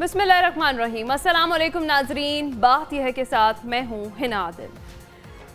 بسم اللہ الرحمن الرحیم۔ السلام علیکم ناظرین، بات یہ ہے کے ساتھ میں ہوں ہنا عادل۔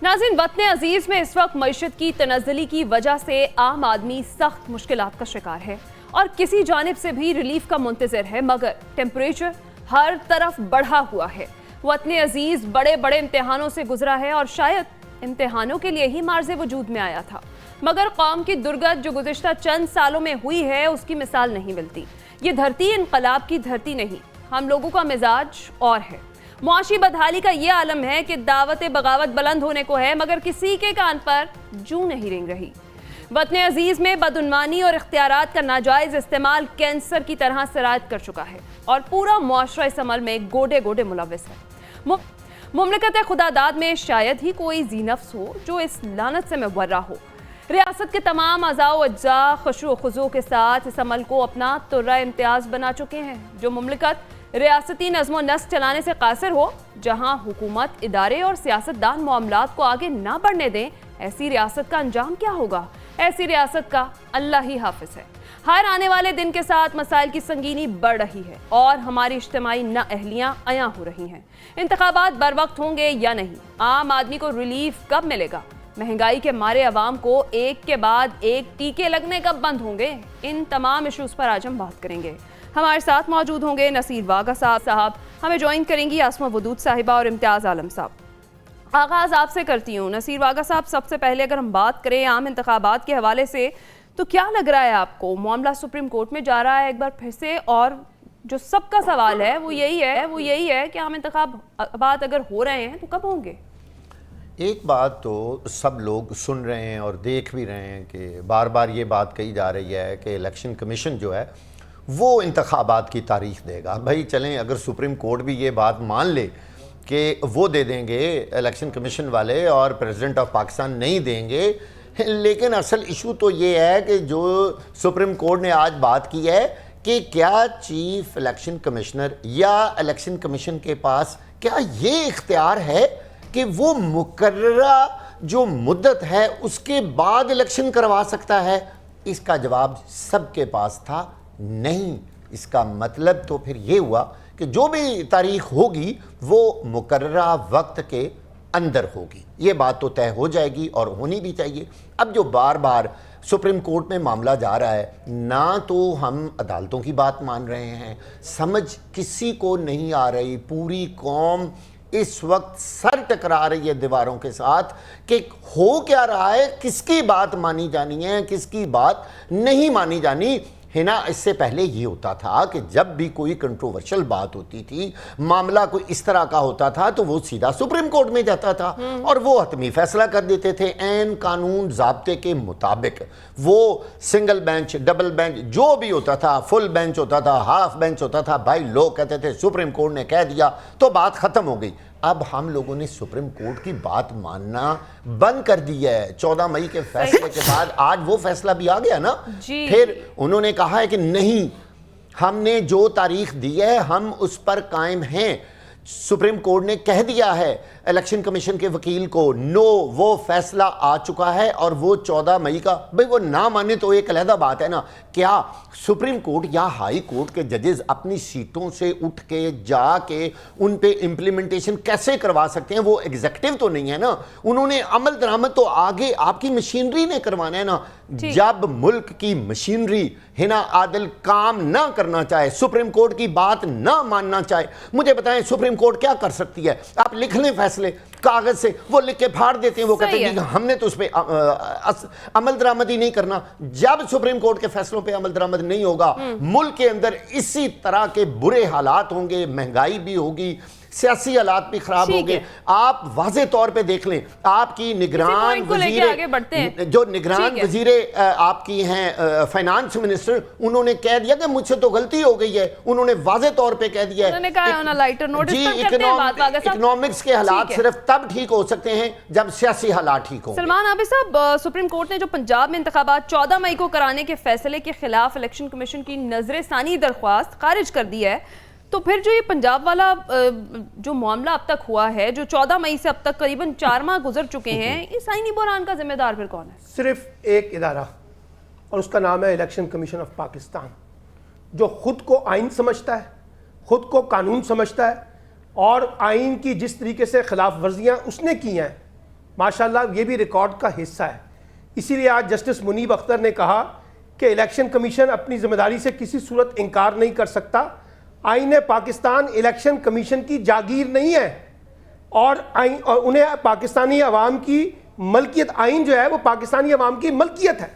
ناظرین، وطن عزیز میں اس وقت معیشت کی تنزلی کی وجہ سے عام آدمی سخت مشکلات کا شکار ہے اور کسی جانب سے بھی ریلیف کا منتظر ہے، مگر ٹیمپریچر ہر طرف بڑھا ہوا ہے۔ وطن عزیز بڑے بڑے امتحانوں سے گزرا ہے اور شاید امتحانوں کے لیے ہی مارز وجود میں آیا تھا، مگر قوم کی درگت جو گزشتہ چند سالوں میں ہوئی ہے اس کی مثال نہیں ملتی۔ یہ دھرتی انقلاب کی دھرتی نہیں، ہم لوگوں کا مزاج اور ہے۔ معاشی بدحالی کا یہ عالم ہے کہ دعوت بغاوت بلند ہونے کو ہے، مگر کسی کے کان پر جوں نہیں رنگ رہی۔ وطن عزیز میں بدعنوانی اور اختیارات کا ناجائز استعمال کینسر کی طرح سرایت کر چکا ہے اور پورا معاشرہ اس عمل میں گوڑے گوڑے ملوث ہے۔ مملکت خدا داد میں شاید ہی کوئی ذی نفس ہو جو اس لعنت سے مبرہ ہو۔ ریاست کے تمام اعضاء و اجزاء خشوع و خضوع کے ساتھ اس عمل کو اپنا ترہ امتیاز بنا چکے ہیں۔ جو مملکت ریاستی نظم و نسق چلانے سے قاصر ہو، جہاں حکومت، ادارے اور سیاستدان معاملات کو آگے نہ بڑھنے دیں، ایسی ریاست کا انجام کیا ہوگا؟ ایسی ریاست کا اللہ ہی حافظ ہے۔ ہر آنے والے دن کے ساتھ مسائل کی سنگینی بڑھ رہی ہے اور ہماری اجتماعی نااہلیاں عیاں ہو رہی ہیں۔ انتخابات بر وقت ہوں گے یا نہیں؟ عام آدمی کو ریلیف کب ملے گا؟ مہنگائی کے مارے عوام کو ایک کے بعد ایک ٹیکے لگنے کب بند ہوں گے؟ ان تمام ایشوز پر آج ہم بات کریں گے۔ ہمارے ساتھ موجود ہوں گے نصیر واگا صاحب، ہمیں جوائن کریں گی آسمہ ودود صاحبہ اور امتیاز عالم صاحب۔ آغاز آپ سے کرتی ہوں نصیر واگا صاحب، سب سے پہلے اگر ہم بات کریں عام انتخابات کے حوالے سے تو کیا لگ رہا ہے آپ کو؟ معاملہ سپریم کورٹ میں جا رہا ہے ایک بار پھر سے، اور جو سب کا سوال ہے وہ یہی ہے کہ عام انتخابات اگر ہو رہے ہیں تو کب ہوں گے؟ ایک بات تو سب لوگ سن رہے ہیں اور دیکھ بھی رہے ہیں کہ بار بار یہ بات کہی جا رہی ہے کہ الیکشن کمیشن جو ہے وہ انتخابات کی تاریخ دے گا۔ بھائی چلیں، اگر سپریم کورٹ بھی یہ بات مان لے کہ وہ دے دیں گے الیکشن کمیشن والے اور پریزیڈنٹ آف پاکستان نہیں دیں گے، لیکن اصل ایشو تو یہ ہے کہ جو سپریم کورٹ نے آج بات کی ہے کہ کیا چیف الیکشن کمشنر یا الیکشن کمیشن کے پاس کیا یہ اختیار ہے کہ وہ مقررہ جو مدت ہے اس کے بعد الیکشن کروا سکتا ہے؟ اس کا جواب سب کے پاس تھا نہیں۔ اس کا مطلب تو پھر یہ ہوا کہ جو بھی تاریخ ہوگی وہ مقررہ وقت کے اندر ہوگی۔ یہ بات تو طے ہو جائے گی اور ہونی بھی چاہیے۔ اب جو بار بار سپریم کورٹ میں معاملہ جا رہا ہے، نہ تو ہم عدالتوں کی بات مان رہے ہیں، سمجھ کسی کو نہیں آ رہی، پوری قوم اس وقت سر ٹکرا رہی ہے دیواروں کے ساتھ کہ ہو کیا رہا ہے، کس کی بات مانی جانی ہے، کس کی بات نہیں مانی جانی۔ ہنا، اس سے پہلے یہ ہوتا تھا کہ جب بھی کوئی کنٹروورشل بات ہوتی تھی، معاملہ کوئی اس طرح کا ہوتا تھا تو وہ سیدھا سپریم کورٹ میں جاتا تھا اور وہ حتمی فیصلہ کر دیتے تھے عین قانون ضابطے کے مطابق۔ وہ سنگل بینچ، ڈبل بینچ، جو بھی ہوتا تھا، فل بینچ ہوتا تھا، ہاف بینچ ہوتا تھا، بھائی لوگ کہتے تھے سپریم کورٹ نے کہہ دیا تو بات ختم ہو گئی۔ اب ہم لوگوں نے سپریم کورٹ کی بات ماننا بند کر دی ہے۔ 14 مئی کے فیصلے کے بعد آج وہ فیصلہ بھی آ گیا نا، پھر انہوں نے کہا ہے کہ نہیں، ہم نے جو تاریخ دی ہے ہم اس پر قائم ہیں۔ سپریم کورٹ نے کہہ دیا ہے الیکشن کمیشن کے وکیل کو، نو، وہ فیصلہ آ چکا ہے اور وہ 14 مئی کا۔ بھئی وہ نہ مانے تو ایک علیحدہ بات ہے نا، کیا سپریم کورٹ یا ہائی کورٹ کے ججز اپنی سیٹوں سے اٹھ کے جا کے ان پہ امپلیمنٹیشن کیسے کروا سکتے ہیں؟ وہ ایگزیکٹو تو نہیں ہے نا، انہوں نے عمل درآمد تو آگے آپ کی مشینری نے کروانا ہے نا۔ جب ملک کی مشینری ہنا عادل کام نہ کرنا چاہے، سپریم کورٹ کی بات نہ ماننا چاہے، مجھے بتائیں سپریم کورٹ کیا کر سکتی ہے؟ آپ لکھ لیں فیصلے کاغذ سے، وہ لکھ کے پھاڑ دیتے ہیں، وہ کہتے ہیں کہ ہم نے تو اس پہ عمل درآمد ہی نہیں کرنا۔ جب سپریم کورٹ کے فیصلوں پہ عمل درآمد نہیں ہوگا، ملک کے اندر اسی طرح کے برے حالات ہوں گے، مہنگائی بھی ہوگی، سیاسی حالات بھی خراب ہوں گے۔ آپ واضح طور پہ دیکھ لیں، آپ کی نگران جو نگران وزیر آپ کی ہیں فائنانس منسٹر، انہوں نے کہہ دیا کہ مجھ سے تو غلطی ہو گئی ہے۔ انہوں نے واضح طور پہ کہہ دیا ہے اکنامکس کے حالات صرف تب ٹھیک ہو سکتے ہیں جب سیاسی حالات ٹھیک ہوں۔ سلمان عابد صاحب، سپریم کورٹ نے جو پنجاب میں انتخابات 14 مئی کو کرانے کے فیصلے کے خلاف الیکشن کمیشن کی نظر ثانی درخواست خارج کر دی ہے، تو پھر جو یہ پنجاب والا جو معاملہ اب تک ہوا ہے، جو 14 مئی سے اب تک قریباً 4 ماہ گزر چکے ہیں، اس آئینی بحران کا ذمہ دار پھر کون ہے؟ صرف ایک ادارہ، اور اس کا نام ہے الیکشن کمیشن آف پاکستان، جو خود کو آئین سمجھتا ہے، خود کو قانون سمجھتا ہے اور آئین کی جس طریقے سے خلاف ورزیاں اس نے کی ہیں ماشاءاللہ یہ بھی ریکارڈ کا حصہ ہے. اسی لیے آج جسٹس منیب اختر نے کہا کہ الیکشن کمیشن اپنی ذمہ داری سے کسی صورت انکار نہیں کر سکتا. آئین پاکستان الیکشن کمیشن کی جاگیر نہیں ہے اور انہیں پاکستانی عوام کی ملکیت، آئین جو ہے وہ پاکستانی عوام کی ملکیت ہے.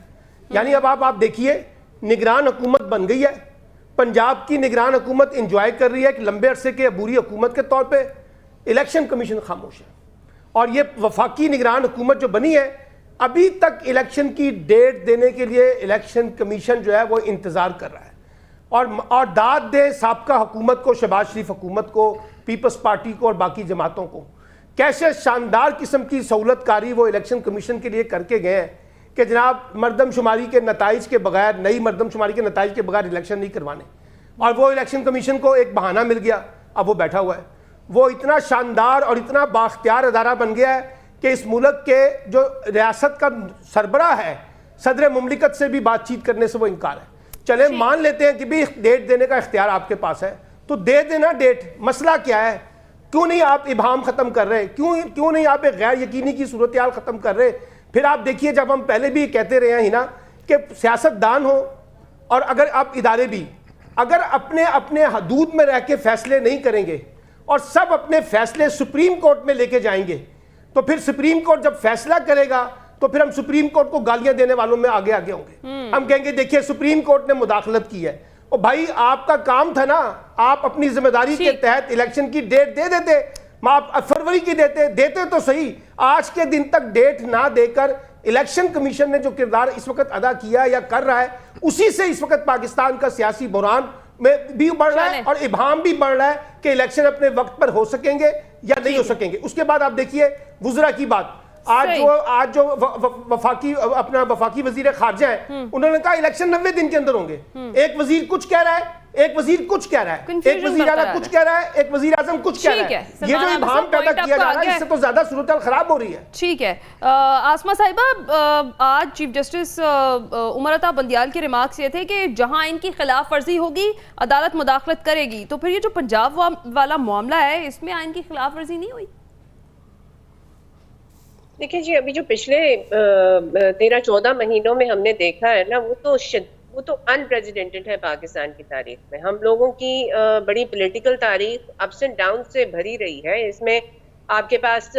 یعنی اب آپ دیکھیے نگران حکومت بن گئی ہے، پنجاب کی نگران حکومت انجوائے کر رہی ہے کہ لمبے عرصے کے عبوری حکومت کے طور پہ الیکشن کمیشن خاموش ہے. اور یہ وفاقی نگران حکومت جو بنی ہے ابھی تک الیکشن کی ڈیٹ دینے کے لیے الیکشن کمیشن جو ہے وہ انتظار کر رہا ہے. اور داد دے سابقہ حکومت کو، شہباز شریف حکومت کو، پیپلز پارٹی کو اور باقی جماعتوں کو کیسے شاندار قسم کی سہولت کاری وہ الیکشن کمیشن کے لیے کر کے گئے ہیں کہ جناب مردم شماری کے نتائج کے بغیر، نئی مردم شماری کے نتائج کے بغیر الیکشن نہیں کروانے. اور وہ الیکشن کمیشن کو ایک بہانہ مل گیا، اب وہ بیٹھا ہوا ہے. وہ اتنا شاندار اور اتنا بااختیار ادارہ بن گیا ہے کہ اس ملک کے جو ریاست کا سربراہ ہے صدر مملکت سے بھی بات چیت کرنے سے وہ انکار ہے. چلیں مان لیتے ہیں کہ بھی ڈیٹ دینے کا اختیار آپ کے پاس ہے تو دے دینا ڈیٹ. مسئلہ کیا ہے؟ کیوں نہیں آپ ابہام ختم کر رہے؟ کیوں نہیں آپ ایک غیر یقینی کی صورتحال ختم کر رہے؟ پھر آپ دیکھیے جب ہم پہلے بھی کہتے رہے ہیں نا کہ سیاست دان ہو اور اگر آپ ادارے بھی اگر اپنے حدود میں رہ کے فیصلے نہیں کریں گے اور سب اپنے فیصلے سپریم کورٹ میں لے کے جائیں گے تو پھر سپریم کورٹ جب فیصلہ کرے گا تو پھر ہم سپریم کورٹ کو گالیاں دینے والوں میں آگے ہوں گے. ہم کہیں گے دیکھیے سپریم کورٹ نے مداخلت کی ہے. اور بھائی آپ کا کام تھا نا، آپ اپنی ذمہ داری کے تحت الیکشن کی ڈیٹ دے دیتے، آپ فروری کی دیتے تو صحیح. آج کے دن تک ڈیٹ نہ دے کر الیکشن کمیشن نے جو کردار اس وقت ادا کیا یا کر رہا ہے اسی سے اس وقت پاکستان کا سیاسی بحران میں بھی بڑھ رہا ہے اور ابہام بھی بڑھ رہا ہے کہ الیکشن اپنے وقت پر ہو سکیں گے یا نہیں ہو سکیں گے. اس کے بعد آپ دیکھیے وزراء کی بات. آج جو وفاقی وزیر خارجہ ہیں انہوں نے کہا الیکشن 90 دن کے اندر ہوں گے. ایک وزیر کچھ کہہ رہا ہے، ایک وزیر کچھ کہہ رہا ہے، ایک وزیر اعلیٰ کچھ کہہ رہا ہے، ایک وزیر اعظم کچھ کہہ رہا ہے. یہ جو ابہام پیدا کیا جا رہا ہے اس سے تو زیادہ صورتحال خراب ہو رہی ہے. ٹھیک ہے آسمہ صاحبہ، آج چیف جسٹس عمر عطا بندیال کے ریمارکس یہ تھے کہ جہاں ان کی خلاف ورزی ہوگی عدالت مداخلت کرے گی. تو پھر یہ جو پنجاب والا معاملہ ہے اس میں آئین کی خلاف ورزی نہیں ہوئی؟ دیکھیں جی، ابھی جو پچھلے 13-14 مہینوں میں ہم نے دیکھا ہے نا وہ تو انپریزیڈنٹڈ ہے پاکستان کی تاریخ میں. ہم لوگوں کی بڑی پولیٹیکل تاریخ اپس اینڈ ڈاؤن سے بھری رہی ہے. اس میں آپ کے پاس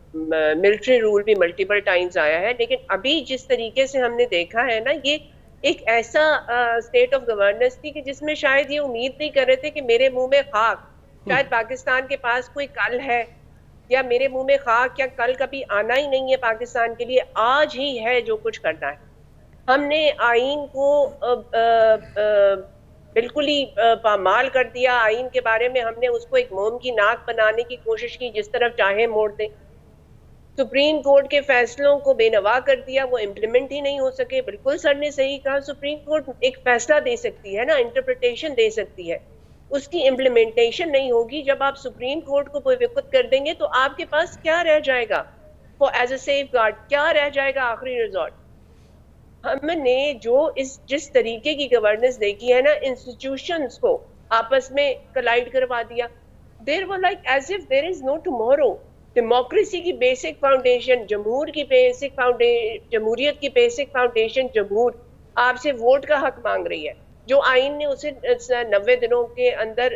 ملٹری رول بھی ملٹیپل ٹائمز آیا ہے، لیکن ابھی جس طریقے سے ہم نے دیکھا ہے نا یہ ایک ایسا اسٹیٹ آف گورننس تھی کہ جس میں شاید یہ امید نہیں کر رہے تھے کہ میرے منہ میں خاک، شاید پاکستان کے پاس کوئی کل ہے یا میرے منہ میں خاک کیا کل کبھی آنا ہی نہیں ہے پاکستان کے لیے، آج ہی ہے جو کچھ کرنا ہے. ہم نے آئین کو بالکل ہی پامال کر دیا. آئین کے بارے میں ہم نے اس کو ایک موم کی ناک بنانے کی کوشش کی، جس طرف چاہے موڑ دیں. سپریم کورٹ کے فیصلوں کو بے نوا کر دیا، وہ امپلیمنٹ ہی نہیں ہو سکے. بالکل سر نے صحیح کہا، سپریم کورٹ ایک فیصلہ دے سکتی ہے نا، انٹرپریٹیشن دے سکتی ہے، اس کی امپلیمنٹیشن نہیں ہوگی. جب آپ سپریم کورٹ کو وقت کر دیں گے تو آپ کے پاس کیا رہ جائے گا ایز اے سیف گارڈ؟ کیا رہ جائے گا آخری ریزورٹ؟ ہم نے جس طریقے کی گورننس دیکھی ہے نا، انسٹیٹیوشنز کو آپس میں کلائیڈ کروا دیا. There was like as if there is no tomorrow. Democracy کی بیسک فاؤنڈیشن، جمہوریت کی بیسک فاؤنڈیشن جمہور آپ سے ووٹ کا حق مانگ رہی ہے، جو آئین نے اسے 90 دنوں کے اندر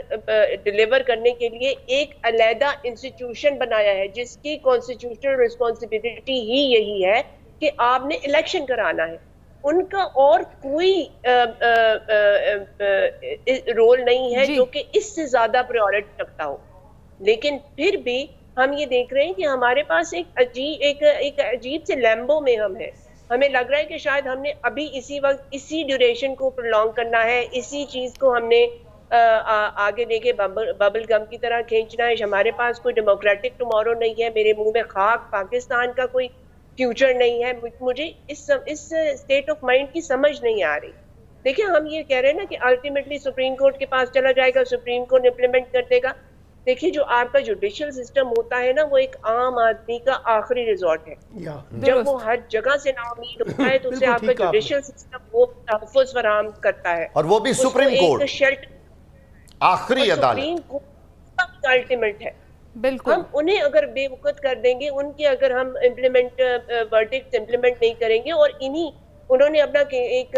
ڈیلیور کرنے کے لیے ایک علیحدہ انسٹیٹیوشن بنایا ہے، جس کی کانسٹیٹیوشنل رسپانسبلٹی ہی یہی ہے کہ آپ نے الیکشن کرانا ہے. ان کا اور کوئی رول نہیں ہے جو کہ اس سے زیادہ پریورٹی رکھتا ہو. لیکن پھر بھی ہم یہ دیکھ رہے ہیں کہ ہمارے پاس ایک عجیب سے لیمبو میں ہم ہیں. ہمیں لگ رہا ہے کہ شاید ہم نے ابھی اسی وقت اسی ڈیوریشن کو پرولونگ کرنا ہے، اسی چیز کو ہم نے آگے لے کے ببل گم کی طرح کھینچنا ہے. ہمارے پاس کوئی ڈیموکریٹک ٹمورو نہیں ہے، میرے منہ میں خاک، پاکستان کا کوئی فیوچر نہیں ہے. مجھے اس اسٹیٹ آف مائنڈ کی سمجھ نہیں آ رہی. دیکھیں ہم یہ کہہ رہے ہیں نا کہ الٹیمیٹلی سپریم کورٹ کے پاس چلا جائے گا، سپریم کورٹ امپلیمنٹ کر دے گا. دیکھیے جو آپ کا جوڈیشل سسٹم ہوتا ہے نا، وہ ایک عام آدمی کا آخری ریزورٹ ہے. جب وہ ہر جگہ سے نا امید ہوتا ہے تو اسے آپ کا جوڈیشل سسٹم وہ تحفظ فراہم کرتا ہے، اور وہ بھی سپریم کورٹ. آخری عدالت الٹیمیٹ ہے. بالکل ہم انہیں اگر بے وقت کر دیں گے, ان کے اگر ہم ورڈکٹ امپلیمنٹ نہیں کریں گے, اور انہوں نے اپنا ایک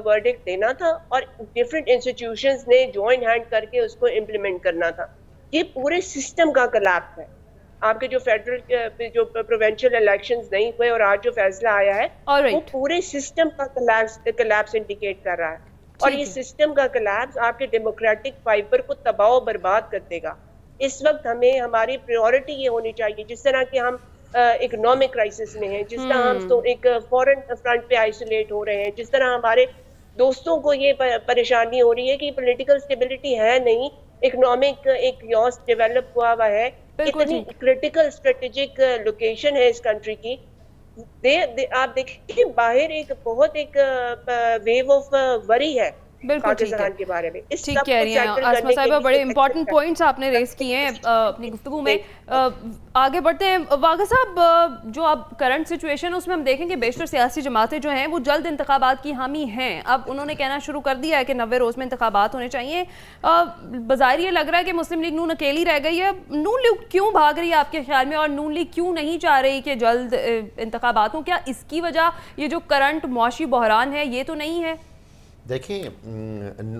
ورڈکٹ دینا تھا اور ڈفرینٹ انسٹیٹیوشنز نے جوائن ہینڈ کر کے اس کو امپلیمنٹ کرنا تھا. یہ پورے سسٹم کا کلیپس ہے. آپ کے جو فیڈرل جو پروونشل الیکشنز نہیں ہوئے اور آج جو فیصلہ آیا ہے وہ پورے سسٹم کا کلیپس انڈیکیٹ کر رہا ہے, اور یہ سسٹم کا کلیپس آپ کے ڈیموکریٹک فائبر کو تباہ و برباد کر دے گا. اس وقت ہمیں ہماری پریورٹی یہ ہونی چاہیے, جس طرح کہ ہم اکنامک کرائسس میں ہیں, جس طرح ہم تو ایک فورن فرنٹ پہ آئسولیٹ ہو رہے ہیں, جس طرح ہمارے دوستوں کو یہ پریشانی ہو رہی ہے کہ پولیٹیکل اسٹیبلٹی ہے نہیں, اکنامک ایک یوس ڈیولپ ہوا ہے, اتنی کرٹیکل اسٹریٹجک لوکیشن ہے اس کنٹری کی. آپ دیکھیں باہر ایک بہت ایک ویو آف وری ہے پاکستان کے بارے میں. ٹھیک کہہ رہی ہیں عاصمہ صاحبہ, بڑے امپورٹنٹ پوائنٹس آپ نے ریز کیے ہیں اپنی گفتگو میں. آگے بڑھتے ہیں. واغا صاحب, جو اب کرنٹ سچویشن اس میں ہم دیکھیں کہ بیشتر سیاسی جماعتیں جو ہیں وہ جلد انتخابات کی حامی ہیں. اب انہوں نے کہنا شروع کر دیا ہے کہ 90 روز میں انتخابات ہونے چاہیے. بظاہر یہ لگ رہا ہے کہ مسلم لیگ نون اکیلی رہ گئی ہے. نون لیگ کیوں بھاگ رہی ہے آپ کے خیال میں, اور نون لیگ کیوں نہیں چاہ رہی کہ جلد انتخابات ہوں؟ کیا اس کی وجہ یہ جو کرنٹ معاشی بحران ہے یہ تو نہیں ہے؟ دیکھیں,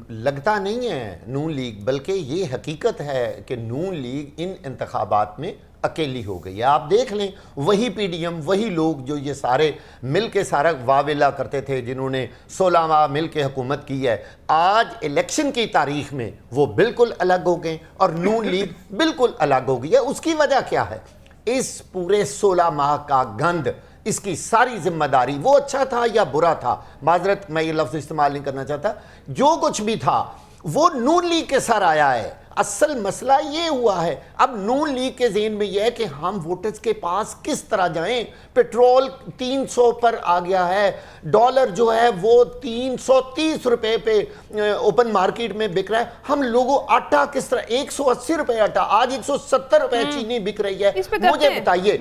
لگتا نہیں ہے نون لیگ, بلکہ یہ حقیقت ہے کہ نون لیگ ان انتخابات میں اکیلی ہو گئی ہے. آپ دیکھ لیں, وہی پی ڈی ایم, وہی لوگ جو یہ سارے مل کے سارا واویلا کرتے تھے, جنہوں نے 16 ماہ مل کے حکومت کی ہے, آج الیکشن کی تاریخ میں وہ بالکل الگ ہو گئے اور نون لیگ بالکل الگ ہو گئی ہے. اس کی وجہ کیا ہے؟ اس پورے 16 ماہ کا گند, اس کی ساری ذمہ داری, وہ اچھا تھا یا برا تھا, معذرت میں یہ لفظ استعمال نہیں کرنا چاہتا, جو کچھ بھی تھا وہ نون لیگ کے سر آیا ہے. اصل مسئلہ یہ ہوا ہے, اب نون لیگ کے ذہن میں یہ ہے کہ ہم ووٹرز کے پاس کس طرح جائیں. پیٹرول 300 پر آ گیا ہے, ڈالر جو ہے وہ 330 روپے پہ اوپن مارکیٹ میں بک رہا ہے. ہم لوگوں آٹا کس طرح 180 روپے آٹا, آج 170 روپے چینی بک رہی ہے. مجھے بتائیے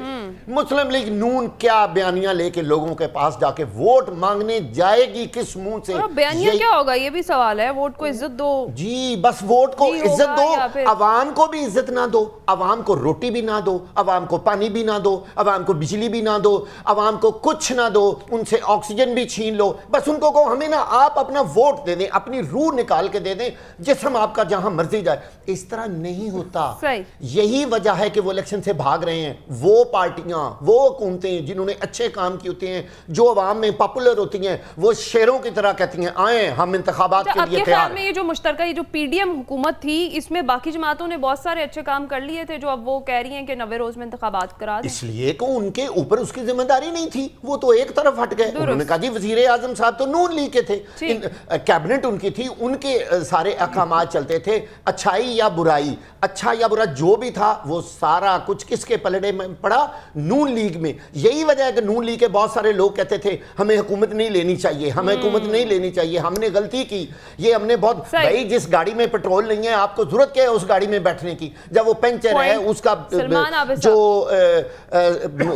مسلم لیگ نون کیا بیانیاں لے کے لوگوں کے پاس جا کے ووٹ مانگنے جائے گی, کس منہ سے؟ بیانیاں کیا ہوگا یہ بھی سوال ہے. ووٹ کو عزت دو جی, بس ووٹ کو عزت دو, عوام کو بھی عزت نہ دو, عوام کو روٹی بھی نہ دو, عوام کو پانی بھی نہ دو, عوام کو بجلی بھی نہ دو, عوام کو کچھ نہ دو, ان سے آکسیجن بھی چھین لو. بس ان کو کہو ہمیں نا آپ اپنا ووٹ دے دیں, اپنی روح نکال کے دے دیں, جسم آپ کا جہاں مرضی جائے. اس طرح نہیں ہوتا. یہی وجہ ہے کہ وہ الیکشن سے بھاگ رہے ہیں. وہ پارٹیاں, وہ حکومتیں جنہوں نے اچھے کام کیے ہوتے ہیں, جو عوام میں پاپولر ہوتی ہیں, وہ شیروں کی طرح کہتی ہیں آئیں ہم انتخابات کے لیے تیار ہیں. یہ جو مشترکہ یہ جو پی ڈی ایم حکومت تھی, اس میں باقی جماعتوں نے بہت سارے اچھے کام کر لیے تھے, جو اب وہ کہہ رہی ہیں کہ 90 روز میں انتخابات کرا دیں. اس لیے کہ ان کے اوپر اس کی ذمہ داری نہیں تھی, وہ تو ایک طرف ہٹ گئے. انہوں نے کہا جی وزیر اعظم صاحب تو نون لیگ کے تھے, کیبنٹ ان کی تھی, ان کے سارے احکامات چلتے تھے. اچھائی یا برائی, اچھا یا برا جو بھی تھا, وہ سارا کچھ کس کے پلڑے میں پڑا؟ نون لیگ میں. یہی وجہ ہے کہ نون لیگ کے بہت سارے لوگ کہتے تھے ہمیں حکومت نہیں لینی چاہیے, ہمیں حکومت نہیں لینی چاہیے, ہم نے غلطی کی, یہ ہم نے بہت. بھائی جس گاڑی میں پیٹرول نہیں ہے آپ کو ضرورت کیا ہے اس گاڑی میں بیٹھنے کی؟ جب وہ پنچر ہے, اس کا جو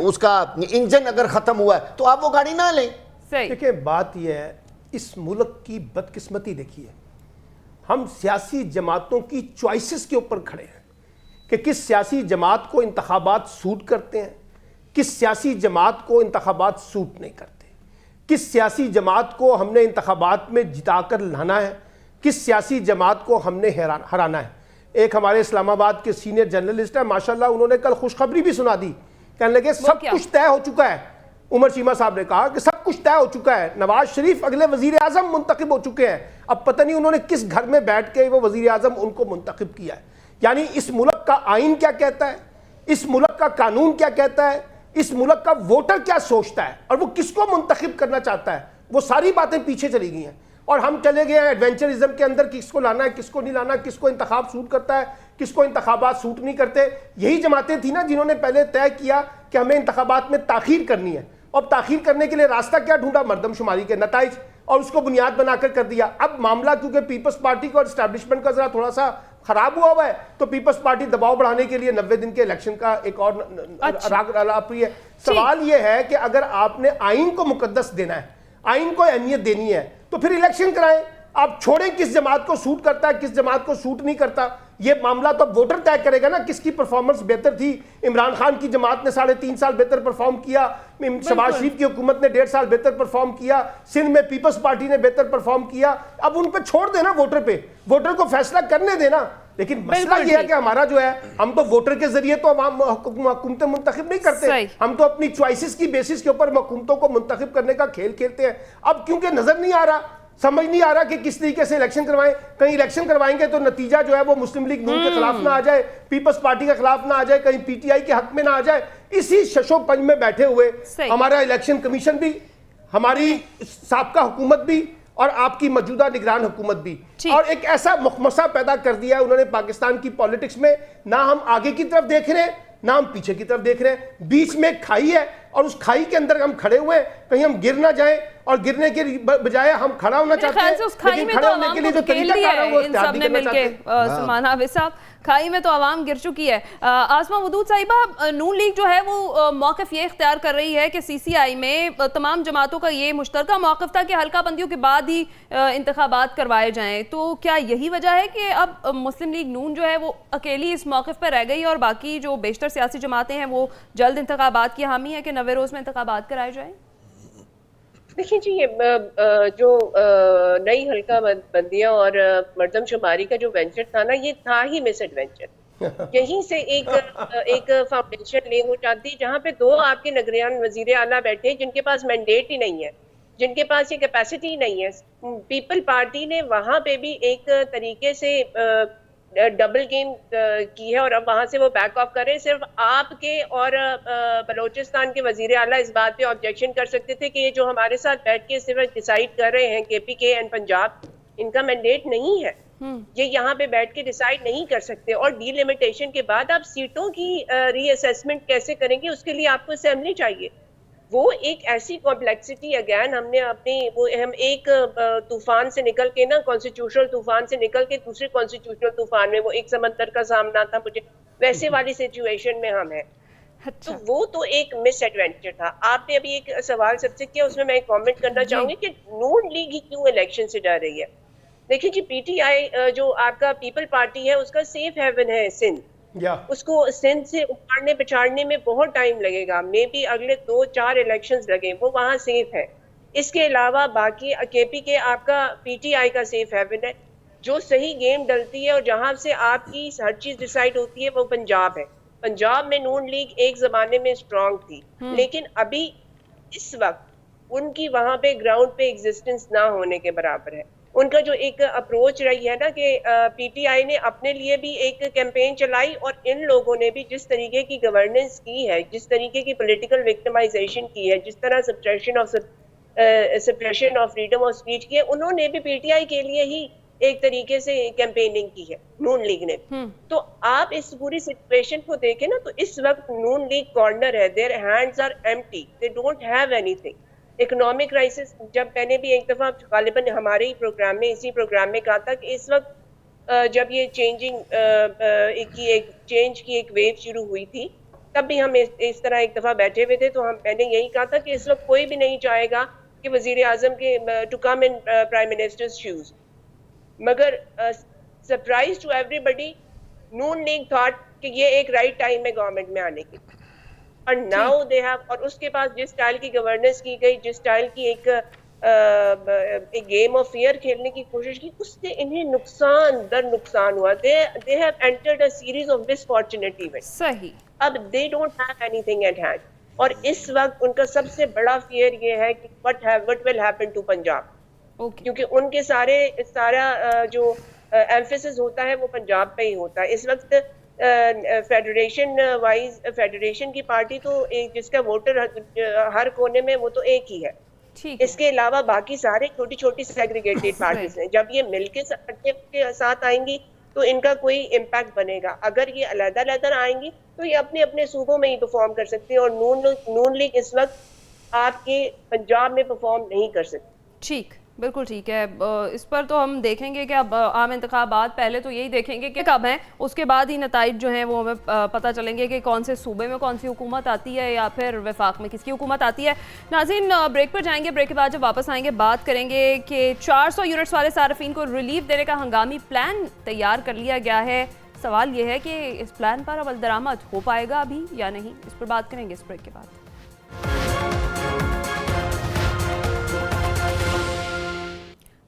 اس کا انجن اگر ختم ہوا ہے تو آپ وہ گاڑی نہ لیں. دیکھیں بات یہ ہے, اس ملک کی بدقسمتی دیکھیے, ہم سیاسی جماعتوں کی چوائسز کے اوپر کھڑے ہیں کہ کس سیاسی جماعت کو انتخابات سوٹ کرتے ہیں, کس سیاسی جماعت کو انتخابات سوٹ نہیں کرتے, کس سیاسی جماعت کو ہم نے انتخابات میں جتا کر لانا ہے, کس سیاسی جماعت کو ہم نے ہرانا ہے. ایک ہمارے اسلام آباد کے سینئر جرنلسٹ ہیں, ماشاءاللہ انہوں نے کل خوشخبری بھی سنا دی, کہنے لگے سب کچھ طے ہو چکا ہے. عمر چیمہ صاحب نے کہا کہ سب کچھ طے ہو چکا ہے, نواز شریف اگلے وزیر اعظم منتخب ہو چکے ہیں. اب پتہ نہیں انہوں نے کس گھر میں بیٹھ کے وہ وزیر اعظم ان کو منتخب کیا ہے. یعنی اس ملک کا آئین کیا کہتا ہے, اس ملک کا قانون کیا کہتا ہے, اس ملک کا ووٹر کیا سوچتا ہے, اور وہ کس کو منتخب کرنا چاہتا ہے, وہ ساری باتیں پیچھے چلی گئی ہیں. اور ہم چلے گئے ہیں ایڈونچرزم کے اندر, کس کو لانا ہے, کس کو نہیں لانا, کس کو انتخاب سوٹ کرتا ہے, کس کو انتخابات سوٹ نہیں کرتے. یہی جماعتیں تھیں نا جنہوں نے پہلے طے کیا کہ ہمیں انتخابات میں تاخیر کرنی ہے, اور تاخیر کرنے کے لیے راستہ کیا ڈھونڈا؟ مردم شماری کے نتائج, اور اس کو بنیاد بنا کر دیا. اب معاملہ کیونکہ پیپلز پارٹی کو اور اسٹیبلشمنٹ کا ذرا تھوڑا سا خراب ہوا ہے, تو پیپلز پارٹی دباؤ بڑھانے کے لیے 90 دن کے الیکشن کا ایک اور راگ الاپ رہی ہے. سوال یہ ہے کہ اگر آپ نے آئین کو مقدس دینا ہے, آئین کو اہمیت دینی ہے, تو پھر الیکشن کرائیں. آپ چھوڑیں کس جماعت کو سوٹ کرتا ہے کس جماعت کو سوٹ نہیں کرتا, یہ معاملہ تو ووٹر طے کرے گا نا کس کی پرفارمنس بہتر تھی. عمران خان کی جماعت نے 3.5 سال بہتر پرفارم کیا, شہباز شریف کی حکومت نے 1.5 سال بہتر پرفارم کیا, سندھ میں پیپلز پارٹی نے بہتر پرفارم کیا. اب ان پہ چھوڑ دینا ووٹر پہ, ووٹر کو فیصلہ کرنے دینا. لیکن مسئلہ یہ ہے کہ ہمارا جو ہے, ہم تو ووٹر کے ذریعے تو عوام حکومتیں منتخب نہیں کرتے, ہم تو اپنی چوائسز کی بیسس کے اوپر حکومتوں کو منتخب کرنے کا کھیل کھیلتے ہیں. اب کیونکہ نظر نہیں آ رہا, سمجھ نہیں آ رہا کہ کس طریقے سے الیکشن کروائیں, کہیں الیکشن کروائیں گے تو نتیجہ جو ہے وہ مسلم لیگ نون کے خلاف نہ آ جائے, پیپلز پارٹی کے خلاف نہ آ جائے, کہیں پی ٹی آئی کے حق میں نہ آ جائے. اسی شش و پنج میں بیٹھے ہوئے ہمارا الیکشن کمیشن بھی, ہماری سابقہ حکومت بھی اور آپ کی موجودہ نگران حکومت بھی, اور ایک ایسا مخمصہ پیدا کر دیا ہے انہوں نے پاکستان کی پالیٹکس میں, نہ ہم آگے کی طرف دیکھ رہے ہیں نہ ہم پیچھے کی طرف دیکھ رہے ہیں, بیچ میں ایک کھائی ہے اور اس کھائی کے اندر ہم کھڑے ہوئے ہیں, کہیں ہم گر نہ جائیں, اور گرنے کے بجائے ہم کھڑا ہونا چاہتے ہیں. اس کھائی میں تو عوام کو کھیل دیا ہے ان سب نے مل کے. سلمان حافظ صاحب, کھائی میں تو عوام گر چکی ہے. آسما ودود صاحبہ, نون لیگ جو ہے وہ موقف یہ اختیار کر رہی ہے کہ سی سی آئی میں تمام جماعتوں کا یہ مشترکہ موقف تھا کہ حلقہ بندیوں کے بعد ہی انتخابات کروائے جائیں, تو کیا یہی وجہ ہے کہ اب مسلم لیگ نون جو ہے وہ اکیلی اس موقف پر رہ گئی اور باقی جو بیشتر سیاسی جماعتیں ہیں وہ جلد انتخابات کی حامی ہیں کہ 90 روز میں انتخابات کرائے جائیں؟ دیکھیں جی, یہ جو نئی حلقہ بندیاں اور مردم شماری کا جو وینچر تھا نا, یہ تھا ہی مس ایڈوینچر. یہیں سے ایک فاؤنڈیشن لے ہو جاتی جہاں پہ 2 آپ کے نگران وزیر اعلیٰ بیٹھے جن کے پاس مینڈیٹ ہی نہیں ہے, جن کے پاس یہ کیپیسٹی ہی نہیں ہے. پیپل پارٹی نے وہاں پہ بھی ایک طریقے سے ڈبل گیم کی ہے, اور اب وہاں سے وہ بیک آف کریں. صرف آپ کے اور بلوچستان کے وزیر اعلیٰ اس بات پہ آبجیکشن کر سکتے تھے کہ یہ جو ہمارے ساتھ بیٹھ کے صرف ڈیسائیڈ کر رہے ہیں کے پی کے اینڈ پنجاب, ان کا مینڈیٹ نہیں ہے, یہ یہاں پہ بیٹھ کے ڈیسائیڈ نہیں کر سکتے. اور ڈی لیمیٹیشن کے بعد آپ سیٹوں کی ری اسیسمنٹ کیسے کریں گے, اس کے لیے آپ کو اسمبلی چاہیے. وہ ایک ایسی کمپلیکسٹی, اگین ہم نے ہم ایک طوفان سے نکل کے نا, کانسٹیٹیوشنل طوفان سے نکل کے دوسرے کانسٹیٹیوشنل طوفان میں, وہ ایک سمندر کا سامنا تھا مجھے, ویسے والی سچویشن میں ہم ہیں. تو وہ تو ایک مس ایڈوینچر تھا. آپ نے ابھی ایک سوال سب سے کیا, اس میں ایک کامنٹ کرنا چاہوں گی کہ نون لیگ ہی کیوں الیکشن سے ڈر رہی ہے. دیکھیں جی, پی ٹی آئی جو آپ کا پیپل پارٹی ہے, اس کا سیف ہیون ہے سندھ, اس کو سندھ سے اکھاڑنے پچھاڑنے میں بہت ٹائم لگے گا, مے بی اگلے 2-4 الیکشنز لگیں, وہ وہاں سیف ہے. اس کے علاوہ باقی کے پی کے آپ کا پی ٹی آئی کا سیف ہیون ہے. جو صحیح گیم ڈلتی ہے اور جہاں سے آپ کی ہر چیز ڈیسائیڈ ہوتی ہے وہ پنجاب ہے. پنجاب میں نون لیگ ایک زمانے میں اسٹرانگ تھی, لیکن ابھی اس وقت ان کی وہاں پہ گراؤنڈ پہ ایگزسٹنس نہ ہونے کے برابر ہے. ان کا جو ایک اپروچ رہی ہے نا کہ پی ٹی آئی نے اپنے لیے بھی ایک کیمپین چلائی, اور ان لوگوں نے بھی جس طریقے کی گورننس کی ہے, جس طریقے کی پولیٹیکل وکٹمائزیشن کی ہے, جس طرح suppression of freedom of speech کی ہے, انہوں نے بھی پی ٹی آئی کے لیے ہی ایک طریقے سے کیمپیننگ کی ہے, نون لیگ نے. تو آپ اس پوری سچویشن کو دیکھیں نا, تو اس وقت نون لیگ کارنر ہے, their hands are empty, they don't have anything. Economic crisis, جب میں نے بھی ایک دفعہ غالباً ہمارے ہی پروگرام میں, اسی پروگرام میں کہا تھا کہ اس وقت جب یہ چینج کی ایک ویو شروع ہوئی تھی, تب بھی ہم اس طرح ایک دفعہ بیٹھے ہوئے تھے, تو میں نے یہی کہا تھا کہ اس وقت کوئی بھی نہیں چاہے گا کہ وزیر اعظم کے to come in prime ministers shows. مگر surprise to everybody, Noon League thought کہ یہ ایک رائٹ ٹائم ہے گورنمنٹ میں آنے کی. اور ناؤ دے ہیو, اور اس کے پاس جس اسٹائل کی گورننس کی گئی, جس اسٹائل کی ایک گیم آف فیئر کھیلنے کی کوشش کی, اس سے انہیں نقصان در نقصان ہوا. they have entered a series of misfortunate events. صحیح. اب they don't have anything at hand, اور اس وقت ان کا سب سے بڑا فیئر یہ ہے کہ what will happen to Punjab, کیونکہ ان کے سارا جو ایمفیسس ہوتا ہے وہ پنجاب پہ ہی ہوتا ہے اس وقت. فیڈریشن وائز, فیڈریشن کی پارٹی تو جس کا ووٹر ہر کونے میں وہ تو ایک ہی ہے. اس کے علاوہ باقی سارے چھوٹی چھوٹی سیگریگیٹڈ پارٹیز ہیں. جب یہ مل کے ساتھ آئیں گی تو ان کا کوئی امپیکٹ بنے گا. اگر یہ علیحدہ علیحدہ آئیں گی تو یہ اپنے اپنے صوبوں میں ہی پرفارم کر سکتے ہیں, اور نون لیگ اس وقت آپ کے پنجاب میں پرفارم نہیں کر سکتی. ٹھیک. بالکل ٹھیک ہے. اس پر تو ہم دیکھیں گے کہ اب عام انتخابات پہلے تو یہی دیکھیں گے کہ کب ہیں, اس کے بعد ہی نتائج جو ہیں وہ ہمیں پتہ چلیں گے کہ کون سے صوبے میں کون سی حکومت آتی ہے یا پھر وفاق میں کس کی حکومت آتی ہے. ناظرین بریک پر جائیں گے, بریک کے بعد جب واپس آئیں گے بات کریں گے کہ 400 یونٹس والے صارفین کو ریلیف دینے کا ہنگامی پلان تیار کر لیا گیا ہے. سوال یہ ہے کہ اس پلان پر عمل درآمد ہو پائے گا ابھی یا نہیں, اس پر بات کریں گے اس بریک کے بعد.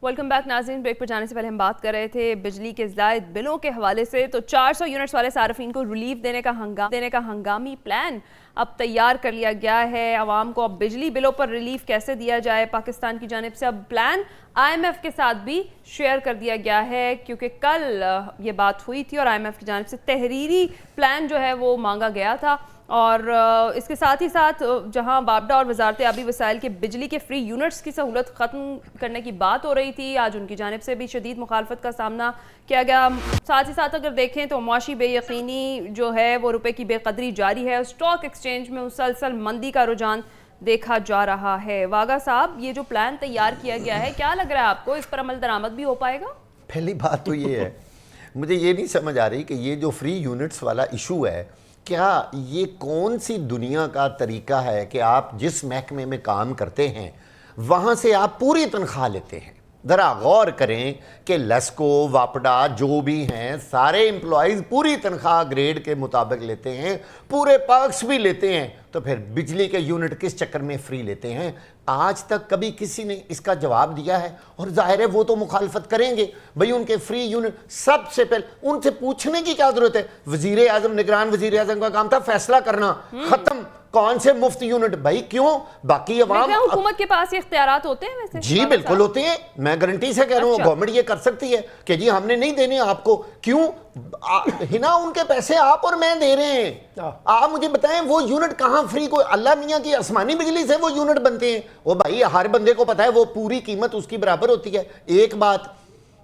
ویلکم بیک ناظرین. بریک پر جانے سے پہلے ہم بات کر رہے تھے بجلی کے زائد بلوں کے حوالے سے. تو 400 یونٹس والے صارفین کو ریلیف دینے کا ہنگامی پلان اب تیار کر لیا گیا ہے. عوام کو اب بجلی بلوں پر ریلیف کیسے دیا جائے, پاکستان کی جانب سے اب پلان IMF کے ساتھ بھی شیئر کر دیا گیا ہے, کیونکہ کل یہ بات ہوئی تھی اور IMF کی جانب سے تحریری پلان جو ہے وہ مانگا گیا تھا. اور اس کے ساتھ ہی ساتھ جہاں بابڈا اور وزارت آبی وسائل کے بجلی کے فری یونٹس کی سہولت ختم کرنے کی بات ہو رہی تھی, آج ان کی جانب سے بھی شدید مخالفت کا سامنا کیا گیا. ساتھ ہی ساتھ اگر دیکھیں تو معاشی بے یقینی جو ہے وہ روپے کی بے قدری جاری ہے, اسٹاک ایکسچینج میں مسلسل مندی کا رجحان دیکھا جا رہا ہے. واگا صاحب, یہ جو پلان تیار کیا گیا ہے کیا لگ رہا ہے آپ کو, اس پر عمل درآمد بھی ہو پائے گا؟ پہلی بات تو یہ ہے, مجھے یہ نہیں سمجھ آ رہی کہ یہ جو فری یونٹس والا ایشو ہے, کیا یہ کون سی دنیا کا طریقہ ہے کہ آپ جس محکمے میں کام کرتے ہیں وہاں سے آپ پوری تنخواہ لیتے ہیں. ذرا غور کریں کہ لیسکو, واپڈا جو بھی ہیں سارے امپلائیز پوری تنخواہ گریڈ کے مطابق لیتے ہیں, پورے پرکس بھی لیتے ہیں, تو پھر بجلی کے یونٹ کس چکر میں فری لیتے ہیں؟ آج تک کبھی کسی نے اس کا جواب دیا ہے؟ اور ظاہر ہے وہ تو مخالفت کریں گے بھئی, ان کے فری یونٹ سب سے پہلے ان سے پوچھنے کی کیا ضرورت ہے؟ وزیر اعظم, نگران وزیر اعظم کا کام تھا فیصلہ کرنا, ختم. کون سے مفت یونٹ بھائی, کیوں باقی عوام, حکومت کے پاس یہ اختیارات ہوتے ہیں ویسے؟ جی بالکل ہوتے ہیں, میں گارنٹی سے کہہ رہا ہوں. گورنمنٹ یہ کر سکتی ہے کہ جی ہم نے نہیں دینے آپ کو, کیوں ہنا ان کے پیسے آپ اور میں دے رہے ہیں. آپ مجھے بتائیں وہ یونٹ کہاں فری, کوئی اللہ میاں کی آسمانی بجلی سے وہ یونٹ بنتے ہیں؟ وہ بھائی ہر بندے کو پتا ہے وہ پوری قیمت اس کی برابر ہوتی ہے. ایک بات.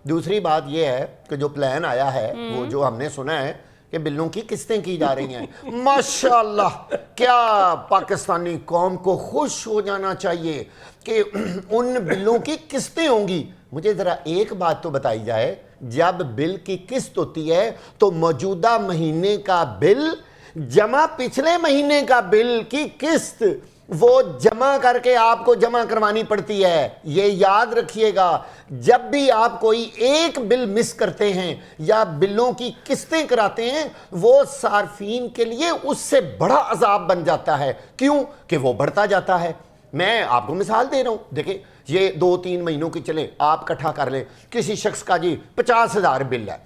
دوسری بات یہ ہے کہ جو پلان آیا ہے وہ جو ہم نے سنا ہے کہ بلوں کی قسطیں کی جا رہی ہیں, ماشاءاللہ کیا پاکستانی قوم کو خوش ہو جانا چاہیے کہ ان بلوں کی قسطیں ہوں گی. مجھے ذرا ایک بات تو بتائی جائے, جب بل کی قسط ہوتی ہے تو موجودہ مہینے کا بل جمع پچھلے مہینے کا بل کی قسط وہ جمع کر کے آپ کو جمع کروانی پڑتی ہے. یہ یاد رکھیے گا, جب بھی آپ کوئی ایک بل مس کرتے ہیں یا بلوں کی قسطیں کراتے ہیں, وہ صارفین کے لیے اس سے بڑا عذاب بن جاتا ہے. کیوں کہ وہ بڑھتا جاتا ہے. میں آپ کو مثال دے رہا ہوں, دیکھیں یہ 2-3 مہینوں کی چلیں, آپ اکٹھا کر لیں, کسی شخص کا جی 50,000 بل ہے,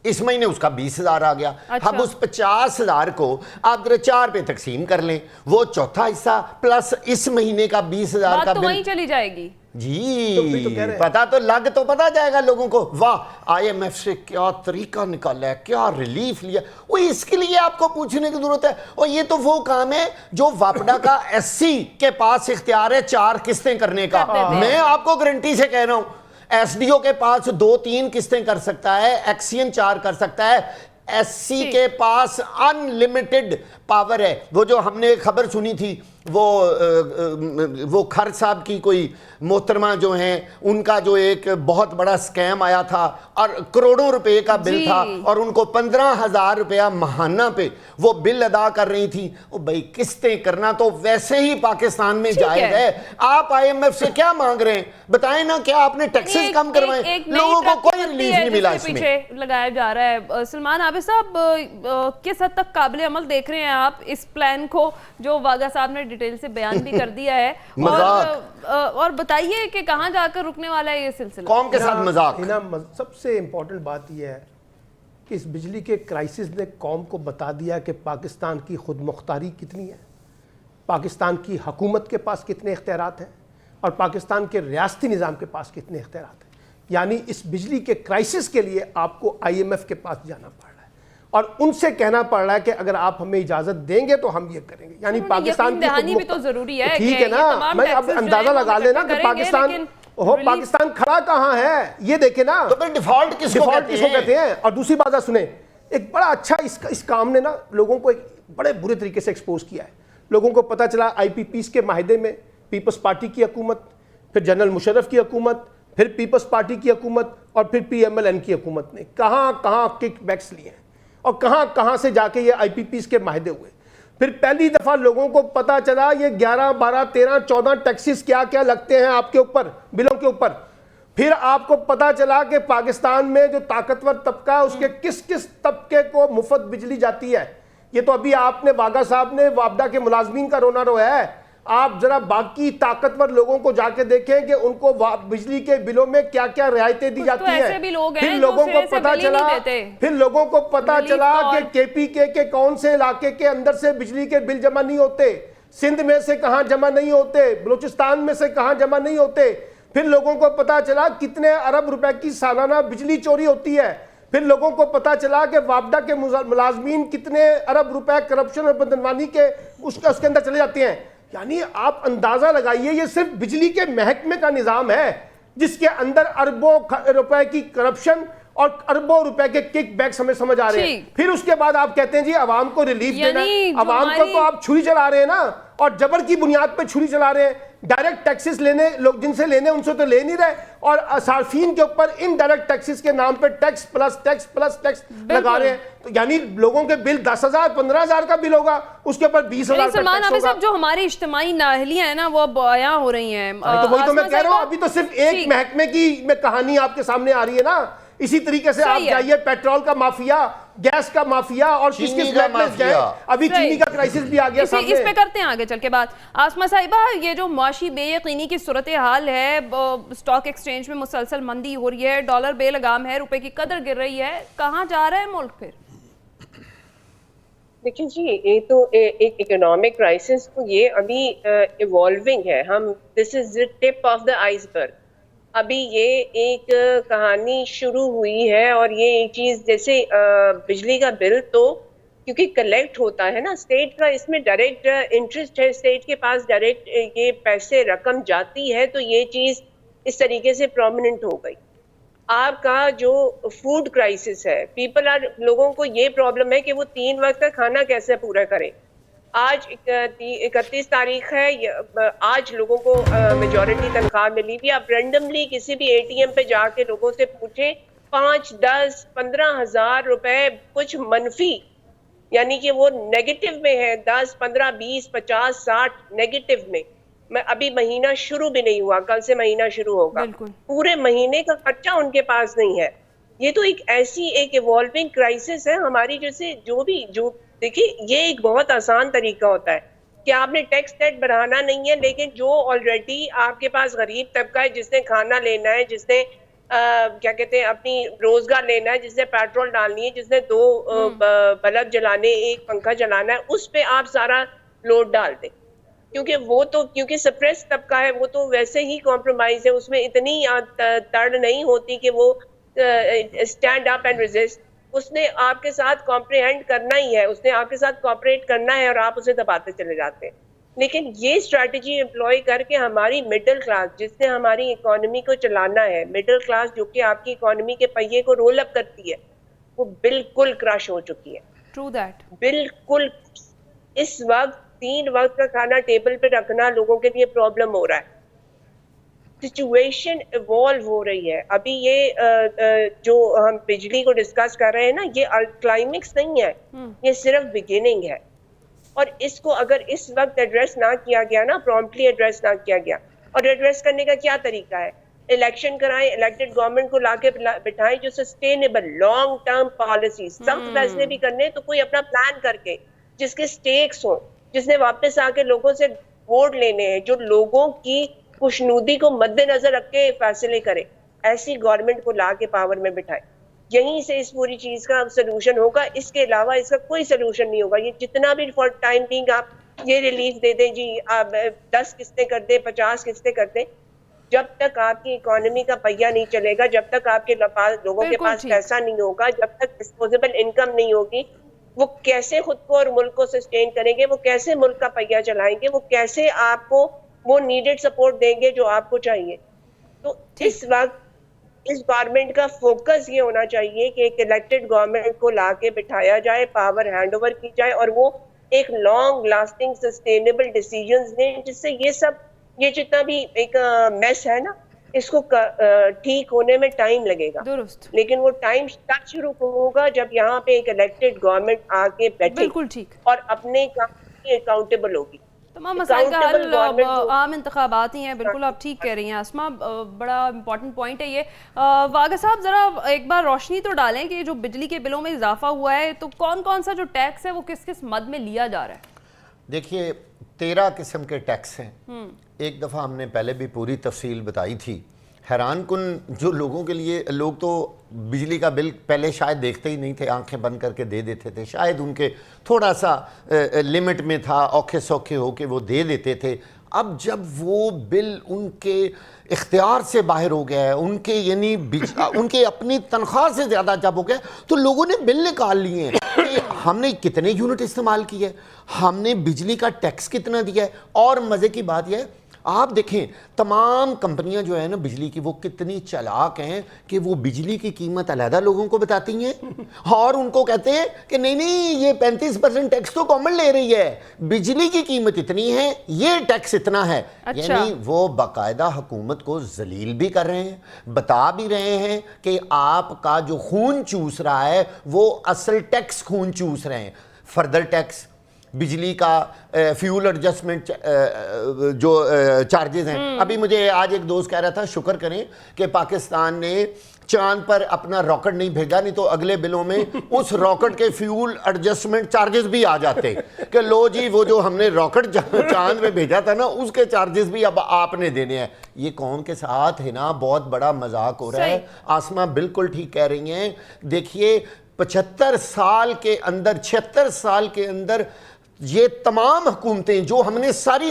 اس مہینے اس کا 20,000 آ گیا. اب اس 50,000 کو آپ 4 پہ تقسیم کر لیں, وہ چوتھا حصہ پلس اس مہینے کا 20,000 کا بل وہیں چلی جائے گی. جی پتا تو لگ تو پتا جائے گا لوگوں کو, واہ IMF سے کیا طریقہ نکالا ہے, کیا ریلیف لیا. وہ اس کے لیے آپ کو پوچھنے کی ضرورت ہے. اور یہ تو وہ کام ہے جو واپڈا کا SC کے پاس اختیار ہے 4 قسطیں کرنے کا. میں آپ کو گارنٹی سے کہہ رہا ہوں, SDO کے پاس 2-3 قسطیں کر سکتا ہے, ایکسین 4 کر سکتا ہے, SC کے پاس انلیمیٹڈ پاور ہے. وہ جو ہم نے خبر سنی تھی وہ کھر صاحب کی کوئی محترمہ جو ہیں, ان کا جو ایک بہت بڑا سکیم آیا تھا اور کروڑوں روپے کا بل تھا, اور ان کو 15,000 روپیہ ماہانہ پہ وہ بل ادا کر رہی تھی. وہ بھائی قسطیں کرنا تو ویسے ہی پاکستان میں جائز ہے. آپ IMF سے کیا مانگ رہے ہیں بتائیں نا, کیا آپ نے ٹیکسز کم کروائیں؟ لوگوں کو کوئی ریلیف نہیں ملا. اس میں لگایا جا رہا ہے. سلمان عابد صاحب, کس حد تک قابل عمل دیکھ رہے ہیں آپ اس پلان کو جو واگا صاحب نے ڈیٹیل سے بیان بھی کر دیا ہے, اور بتائیے کہ کہاں جا کر رکنے والا ہے یہ سلسلہ؟ قوم کے ساتھ مذاق. سب سے امپورٹنٹ بات یہ ہے کہ اس بجلی کے کرائسس نے قوم کو بتا دیا کہ پاکستان کی خود مختاری کتنی ہے, پاکستان کی حکومت کے پاس کتنے اختیارات ہیں, اور پاکستان کے ریاستی نظام کے پاس کتنے اختیارات ہیں. یعنی اس بجلی کے کرائسس کے لیے آپ کو IMF کے پاس جانا پڑ رہا ہے اور ان سے کہنا پڑ رہا ہے کہ اگر آپ ہمیں اجازت دیں گے تو ہم یہ کریں گے. یعنی پاکستان کی بھی تو ضروری ہے, ٹھیک ہے نا, میں اب اندازہ لگا لینا کہ پاکستان کھڑا کہاں ہے, یہ دیکھیں نا, تو پھر ڈیفالٹ کس کو کہتے ہیں. اور دوسری بات سنیں, ایک بڑا اچھا اس کام نے نا لوگوں کو ایک بڑے برے طریقے سے ایکسپوز کیا ہے. لوگوں کو پتہ چلا IPPs کے معاہدے میں پیپلز پارٹی کی حکومت پھر جنرل مشرف کی حکومت، پھر پیپلز پارٹی کی حکومت اور پھر پی ایم ایل این کی حکومت نے کہاں کہاں کک بیکس لیے ہیں اور کہاں کہاں سے جا کے یہ آئی پی پیز کے معاہدے ہوئے. پھر پہلی دفعہ لوگوں کو پتا چلا یہ 11 12 13 14 ٹیکسز کیا کیا لگتے ہیں آپ کے اوپر، بلوں کے اوپر. پھر آپ کو پتا چلا کہ پاکستان میں جو طاقتور طبقہ ہے اس کے کس کس طبقے کو مفت بجلی جاتی ہے. یہ تو ابھی آپ نے واگا صاحب نے وابڈا کے ملازمین کا رونا رویا ہے. آپ ذرا باقی طاقتور لوگوں کو جا کے دیکھیں کہ ان کو بجلی کے بلوں میں کیا کیا رعایتیں دی جاتی ہیں. پھر لوگوں کو پتا چلا کہ کے پی کے کون سے علاقے کے اندر سے بجلی کے بل جمع نہیں ہوتے، سندھ میں سے کہاں جمع نہیں ہوتے، بلوچستان میں سے کہاں جمع نہیں ہوتے. پھر لوگوں کو پتا چلا کتنے ارب روپے کی سالانہ بجلی چوری ہوتی ہے. پھر لوگوں کو پتا چلا کہ وابڈا کے ملازمین کتنے ارب روپے کرپشن اور بدعنوانی کے اس کے اندر چلے جاتے ہیں. یعنی آپ اندازہ لگائیے یہ صرف بجلی کے محکمے کا نظام ہے جس کے اندر اربوں روپے کی کرپشن اور اربوں روپے کے کک بیکس ہمیں سمجھ آ رہے ہیں. پھر اس کے بعد آپ کہتے ہیں جی عوام کو ریلیف دینا ہے. عوام کو تو آپ چھری چلا رہے ہیں نا، اور جبر کی بنیاد پہ چھری چلا رہے ہیں. ڈائریکٹ ٹیکسز لینے لوگ جن سے لینے ان سے تو لے نہیں رہے، اور صارفین کے اوپر ان ڈائریکٹ ٹیکسز کے نام پہ tax plus tax plus tax لگا رہے ہیں. تو یعنی لوگوں کے بل 10,000 15,000 کا بل ہوگا، اس کے اوپر 20,000 کا سلمان ٹیکس حافظ ہوگا. صاحب جو ہماری اجتماعی نااہلیاں ہیں نا وہ اب بیاں ہو رہی ہیں. تو وہی تو میں کہہ رہا ہوں، ابھی تو صرف ایک محکمے کی میں کہانی آپ کے سامنے آ رہی ہے نا. اسی طریقے سے آپ جائیے پیٹرول کا مافیا، گیس کا مافیا اور کس کس بلیک میں گئے. ابھی چینی کا کرائسس بھی آ گیا سامنے. اس پہ کرتے ہیں آگے چل کے بات. آسمہ صاحبہ، یہ جو معاشی بے یقینی کی صورتحال ہے، اسٹاک ایکسچینج میں مسلسل مندی ہو رہی ہے، ڈالر بے لگام ہے، روپے کی قدر گر رہی ہے، کہاں جا رہا ہے ملک پھر؟ دیکھیں جی، یہ تو ایک اکنامک کرائسس تو یہ ابھی ایوالونگ ہے. دس از دی ٹپ آف دا آئس برگ. ابھی یہ ایک کہانی شروع ہوئی ہے، اور یہ ایک چیز جیسے بجلی کا بل تو کیونکہ کلیکٹ ہوتا ہے نا اسٹیٹ کا، اس میں ڈائریکٹ انٹرسٹ ہے، اسٹیٹ کے پاس ڈائریکٹ یہ پیسے رقم جاتی ہے، تو یہ چیز اس طریقے سے پرومیننٹ ہو گئی. آپ کا جو فوڈ کرائسس ہے، لوگوں کو یہ پرابلم ہے کہ وہ 3 وقت کا کھانا کیسے پورا کریں. آج 31 تاریخ ہے، آج لوگوں کو میجورٹی تنخواہ ملی بھی. آپ رینڈملی کسی بھی اے ٹی ایم پہ جا کے لوگوں سے پوچھیں، 5 10 15 ہزار روپے کچھ منفی، یعنی کہ وہ نیگیٹو میں ہے، 10 15 20 50 60 نیگیٹو میں. ابھی مہینہ شروع بھی نہیں ہوا، کل سے مہینہ شروع ہوگا. پورے مہینے کا خرچہ ان کے پاس نہیں ہے. یہ تو ایک ایسی ایک ایوالونگ کرائسس ہے ہماری. جیسے جو دیکھیے، یہ ایک بہت آسان طریقہ ہوتا ہے کہ آپ نے ٹیکس نیٹ بڑھانا نہیں ہے، لیکن جو آلریڈی آپ کے پاس غریب طبقہ ہے، جس نے کھانا لینا ہے، جس نے کیا کہتے ہیں اپنی روزگار لینا ہے، جس نے پیٹرول ڈالنی ہے، جس نے 2 بلب جلانے، 1 پنکھا جلانا ہے، اس پہ آپ سارا لوڈ ڈال دیں. کیونکہ سپریس طبقہ ہے، وہ تو ویسے ہی کمپرومائز ہے، اس میں اتنی تڑ نہیں ہوتی کہ وہ اسٹینڈ اپ اینڈ ریزسٹ. اس نے آپ کے ساتھ کمپریہینڈ کرنا ہی ہے، اس نے آپ کے ساتھ کوآپریٹ کرنا ہے، اور آپ اسے دباتے چلے جاتے ہیں. لیکن یہ اسٹریٹجی امپلائی کر کے ہماری مڈل کلاس، جس نے ہماری اکانومی کو چلانا ہے، مڈل کلاس جو کہ آپ کی اکانومی کے پہیے کو رول اپ کرتی ہے، وہ بالکل کرش ہو چکی ہے. True that. بالکل. اس وقت 3 وقت کا کھانا ٹیبل پہ رکھنا لوگوں کے لیے پرابلم ہو رہا ہے. سچویشن ایوالو ہو رہی ہے. ابھی یہ جو ہم بجلی کو ڈسکس کر رہے ہیں نا، یہ کلائمیکس نہیں ہے، یہ صرف بگننگ ہے. اور اس کو اگر اس وقت ایڈریس نہ کیا گیا نا، پرومپٹلی ایڈریس نہ کیا گیا، اور ایڈریس کرنے کا کیا طریقہ ہے؟ الیکشن کرائیں، الیکٹڈ گورنمنٹ کو لا کے بٹھائیں جو سسٹینیبل لانگ ٹرم پالیسی، سخت فیصلے بھی کرنے تو کوئی اپنا پلان کر کے، جس کے سٹیکس ہوں، جس نے واپس آ کے لوگوں سے ووٹ لینے ہیں، جو لوگوں کی خوشنودی کو مد نظر رکھ کے فیصلے کرے. ایسی گورنمنٹ کو لا کے پاور میں بٹھائے. یہیں سے اس پوری چیز کا سلوشن ہوگا. اس کے علاوہ اس کا کوئی سلوشن نہیں ہوگا. یہ جتنا بھی فار ٹائم بینگ آپ یہ ریلیف دے دیں، جی آپ 10 قسطیں کر دیں، 50 قسطیں کر دیں، جب تک آپ کی اکانومی کا پہیہ نہیں چلے گا، جب تک آپ کے لوگوں کے پاس پیسہ نہیں ہوگا، جب تک ڈسپوزیبل انکم نہیں ہوگی، وہ کیسے خود کو اور ملک کو سسٹین کریں گے؟ وہ کیسے ملک کا پہیہ چلائیں گے؟ وہ کیسے آپ کو وہ نیڈڈ سپورٹ دیں گے جو آپ کو چاہیے؟ تو اس وقت اس گورنمنٹ کا فوکس یہ ہونا چاہیے کہ ایک الیکٹڈ گورنمنٹ کو لا کے بٹھایا جائے، پاور ہینڈ اوور کی جائے، اور وہ ایک لانگ لاسٹنگ سسٹینیبل ڈیسیجنز لیں، جس سے یہ سب یہ جتنا بھی ایک میس ہے نا اس کو ٹھیک ہونے میں ٹائم لگے گا، درست، لیکن وہ ٹائم تب شروع ہوگا جب یہاں پہ ایک الیکٹڈ گورنمنٹ آ کے بیٹھے بالکل ٹھیک، اور اپنے کام کی اکاؤنٹیبل ہوگی. تمام مسائل کا حل Accountable عام انتخابات ہی ہیں. بالکل آپ ٹھیک کہہ رہی ہیں اسما، بڑا امپورٹنٹ پوائنٹ ہے یہ. واگا صاحب ذرا ایک بار روشنی تو ڈالیں کہ جو بجلی کے بلوں میں اضافہ ہوا ہے تو کون کون سا جو ٹیکس ہے وہ کس کس مد میں لیا جا رہا ہے؟ دیکھیے 13 قسم کے ٹیکس ہیں. ایک دفعہ ہم نے پہلے بھی پوری تفصیل بتائی تھی. حیران کن جو لوگوں کے لیے، لوگ تو بجلی کا بل پہلے شاید دیکھتے ہی نہیں تھے، آنکھیں بند کر کے دے دیتے تھے، شاید ان کے تھوڑا سا لمٹ میں تھا، اوکھے سوکھے ہو کے وہ دے دیتے تھے. اب جب وہ بل ان کے اختیار سے باہر ہو گیا ہے، ان کے یعنی ان کے اپنی تنخواہ سے زیادہ جب ہو گیا تو لوگوں نے بل نکال لیے ہیں کہ ہم نے کتنے یونٹ استعمال کیے، ہم نے بجلی کا ٹیکس کتنا دیا ہے. اور مزے کی بات یہ ہے، آپ دیکھیں تمام کمپنیاں جو ہیں نا بجلی کی، وہ کتنی چلاک ہیں کہ وہ بجلی کی قیمت علیحدہ لوگوں کو بتاتی ہیں اور ان کو کہتے ہیں کہ نہیں نہیں یہ 35% ٹیکس تو گورنمنٹ لے رہی ہے، بجلی کی قیمت اتنی ہے، یہ ٹیکس اتنا ہے. یعنی وہ باقاعدہ حکومت کو ذلیل بھی کر رہے ہیں، بتا بھی رہے ہیں کہ آپ کا جو خون چوس رہا ہے وہ اصل ٹیکس خون چوس رہے ہیں. فردر ٹیکس، بجلی کا فیول ایڈجسٹمنٹ جو چارجز ہیں. ابھی مجھے آج ایک دوست کہہ رہا تھا شکر کریں کہ پاکستان نے چاند پر اپنا راکٹ نہیں بھیجا، نہیں تو اگلے بلوں میں اس راکٹ کے فیول ایڈجسٹمنٹ چارجز بھی آ جاتے کہ لو جی وہ جو ہم نے راکٹ چاند میں بھیجا تھا نا اس کے چارجز بھی اب آپ نے دینے ہیں. یہ قوم کے ساتھ ہے نا بہت بڑا مذاق ہو رہا ہے. آسمہ بالکل ٹھیک کہہ رہی ہیں. دیکھیے 75 سال کے اندر 76 سال کے اندر یہ تمام حکومتیں جو ہم نے ساری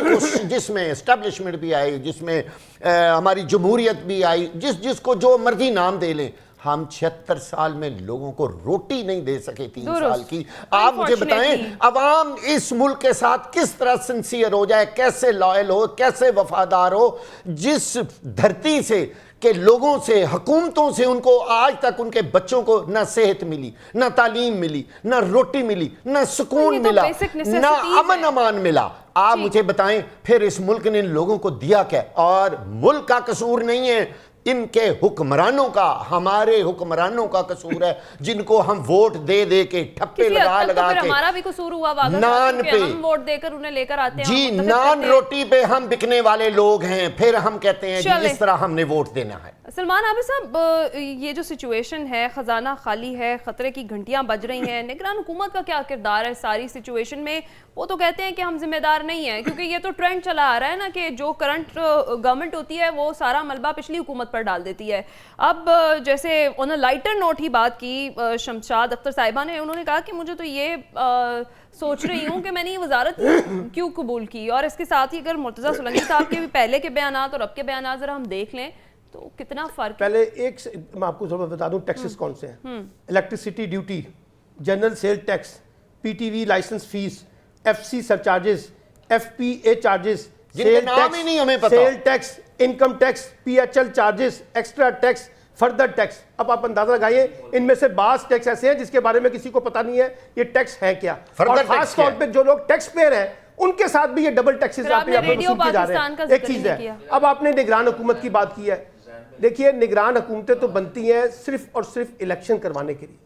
جس میں اسٹیبلشمنٹ بھی آئی، جس میں ہماری جمہوریت بھی آئی، جس کو جو مرضی نام دے لیں، ہم 76 سال میں لوگوں کو روٹی نہیں دے سکے 3 سال کی. آپ مجھے بتائیں عوام اس ملک کے ساتھ کس طرح سنسیئر ہو جائے، کیسے لائل ہو، کیسے وفادار ہو، جس دھرتی سے کہ لوگوں سے، حکومتوں سے ان کو آج تک ان کے بچوں کو نہ صحت ملی، نہ تعلیم ملی، نہ روٹی ملی، نہ سکون ملا، نہ امن امان ملا. آپ مجھے بتائیں پھر اس ملک نے ان لوگوں کو دیا کیا؟ اور ملک کا قصور نہیں ہے، ان کے حکمرانوں کا، ہمارے حکمرانوں کا قصور ہے جن کو ہم ووٹ دے دے کے ٹھپے لگا کے ہمارا بھی قصور ہوا نان پہ ہم ووٹ دے کر انہیں لے کر آتے ہیں. جی نان روٹی پہ ہم بکنے والے لوگ ہیں، پھر ہم کہتے ہیں جی اس طرح ہم نے ووٹ دینا ہے. سلمان عابد صاحب، یہ جو سچویشن ہے، خزانہ خالی ہے، خطرے کی گھنٹیاں بج رہی ہیں، نگران حکومت کا کیا کردار ہے ساری سچویشن میں؟ وہ تو کہتے ہیں کہ ہم ذمہ دار نہیں ہیں کیونکہ یہ تو ٹرینڈ چلا آ رہا ہے نا کہ جو کرنٹ گورنمنٹ ہوتی ہے وہ سارا ملبہ پچھلی حکومت پر ڈال دیتی ہے. اب جیسے آن اے لائٹر نوٹ ہی بات کی شمشاد اختر صاحبہ نے، انہوں نے کہا کہ مجھے تو یہ سوچ رہی ہوں کہ میں نے یہ وزارت کیوں قبول کی. اور اس کے ساتھ ہی اگر مرتضیٰ سولنگی صاحب کے بھی پہلے کے بیانات اور اب کے بیانات ذرا ہم دیکھ لیں تو کتنا فرق. پہلے ایک میں آپ کو ضرور بتا دوں ٹیکسز کون سے ہیں. Electricity duty, general sale tax, P T V licence fee, F C surcharges, F P A charges, sale tax, income tax, P H L charges, extra tax, further tax. اب آپ اندازہ لگائیے ان میں سے بعض ٹیکس ایسے ہیں جس کے بارے میں کسی کو پتہ نہیں ہے یہ ٹیکس ہے کیا. اور خاص طور پہ جو لوگ ٹیکس پیئر ہیں ان کے ساتھ بھی یہ ڈبل ٹیکسز آپ وصول کیے جا رہے ہیں. ایک چیز ہے، اب آپ نے نگران حکومت کی بات کی ہے. دیکھیے نگران حکومتیں تو بنتی ہیں صرف اور صرف الیکشن کروانے کے لیے.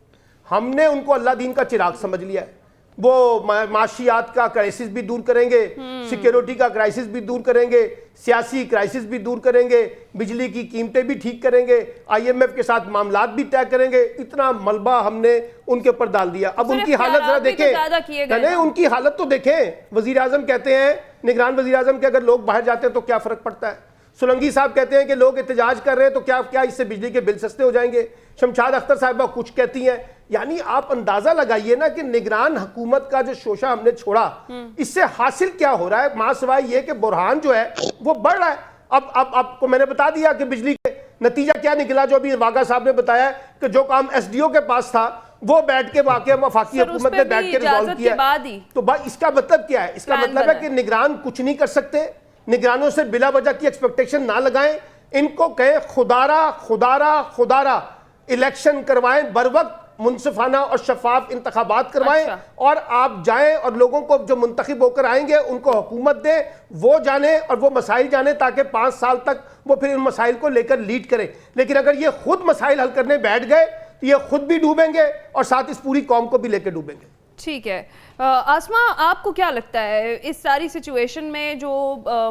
ہم نے ان کو اللہ دین کا چراغ سمجھ لیا ہے. وہ معاشیات کا کرائسس بھی دور کریں گے، سیکیورٹی کا کرائسس بھی دور کریں گے، سیاسی کرائسس بھی دور کریں گے، بجلی کی قیمتیں بھی ٹھیک کریں گے، آئی ایم ایف کے ساتھ معاملات بھی طے کریں گے. اتنا ملبہ ہم نے ان کے اوپر ڈال دیا. اب ان کی حالت ذرا دیکھیں، نہیں ان کی حالت تو دیکھیں. وزیر اعظم کہتے ہیں، نگران وزیر اعظم کہ اگر لوگ باہر جاتے ہیں تو کیا فرق پڑتا ہے. سولنگی صاحب کہتے ہیں کہ لوگ احتجاج کر رہے ہیں تو کیا اس سے بجلی کے بل سستے ہو جائیں گے. شمشاد اختر صاحبہ کچھ کہتی ہیں. یعنی آپ اندازہ لگائیے نا کہ نگران حکومت کا جو شوشہ ہم نے چھوڑا اس سے حاصل کیا ہو رہا ہے، ماں سوائے یہ کہ بحران جو ہے وہ بڑھ رہا ہے. اب آپ کو میں نے بتا دیا کہ بجلی کے نتیجہ کیا نکلا جو ابھی واگا صاحب نے بتایا کہ جو کام ایس ڈی او کے پاس تھا وہ بیٹھ کے واقعہ وفاقی حکومت نے بیٹھ کے ریزالو کیا. تو اس کا مطلب کیا ہے؟ اس کا مطلب ہے کہ نگران کچھ نہیں کر سکتے. نگرانوں سے بلا وجہ کی ایکسپیکٹیشن نہ لگائیں. ان کو کہیں خدارا الیکشن کروائیں بر وقت، منصفانہ اور شفاف انتخابات کروائیں اچھا۔ اور آپ جائیں اور لوگوں کو جو منتخب ہو کر آئیں گے ان کو حکومت دیں، وہ جانیں اور وہ مسائل جانیں تاکہ 5 سال تک وہ پھر ان مسائل کو لے کر لیڈ کریں. لیکن اگر یہ خود مسائل حل کرنے بیٹھ گئے تو یہ خود بھی ڈوبیں گے اور ساتھ اس پوری قوم کو بھی لے کے ڈوبیں گے. ٹھیک ہے. آسما، آپ کو کیا لگتا ہے اس ساری سچویشن میں جو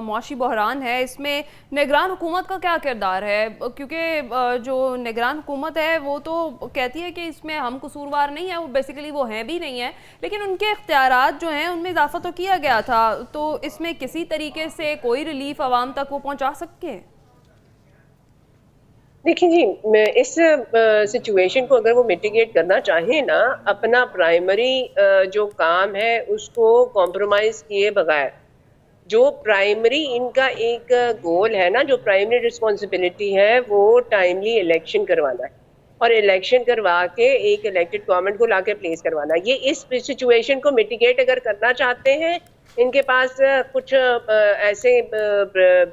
معاشی بحران ہے اس میں نگران حکومت کا کیا کردار ہے؟ کیونکہ جو نگران حکومت ہے وہ تو کہتی ہے کہ اس میں ہم قصوروار نہیں ہیں، وہ بیسیکلی وہ ہیں بھی نہیں ہیں، لیکن ان کے اختیارات جو ہیں ان میں اضافہ تو کیا گیا تھا، تو اس میں کسی طریقے سے کوئی ریلیف عوام تک وہ پہنچا سکتے ہیں؟ دیکھیں جی، اس سچویشن کو اگر وہ میٹیگیٹ کرنا چاہیں نا، اپنا پرائمری جو کام ہے اس کو کمپرومائز کیے بغیر، جو پرائمری ان کا ایک گول ہے نا، جو پرائمری رسپانسبلٹی ہے وہ ٹائملی الیکشن کروانا ہے اور الیکشن کروا کے ایک الیکٹڈ گورنمنٹ کو لا کے پلیس کروانا. یہ اس سچویشن کو میٹیگیٹ اگر کرنا چاہتے ہیں، ان کے پاس کچھ ایسے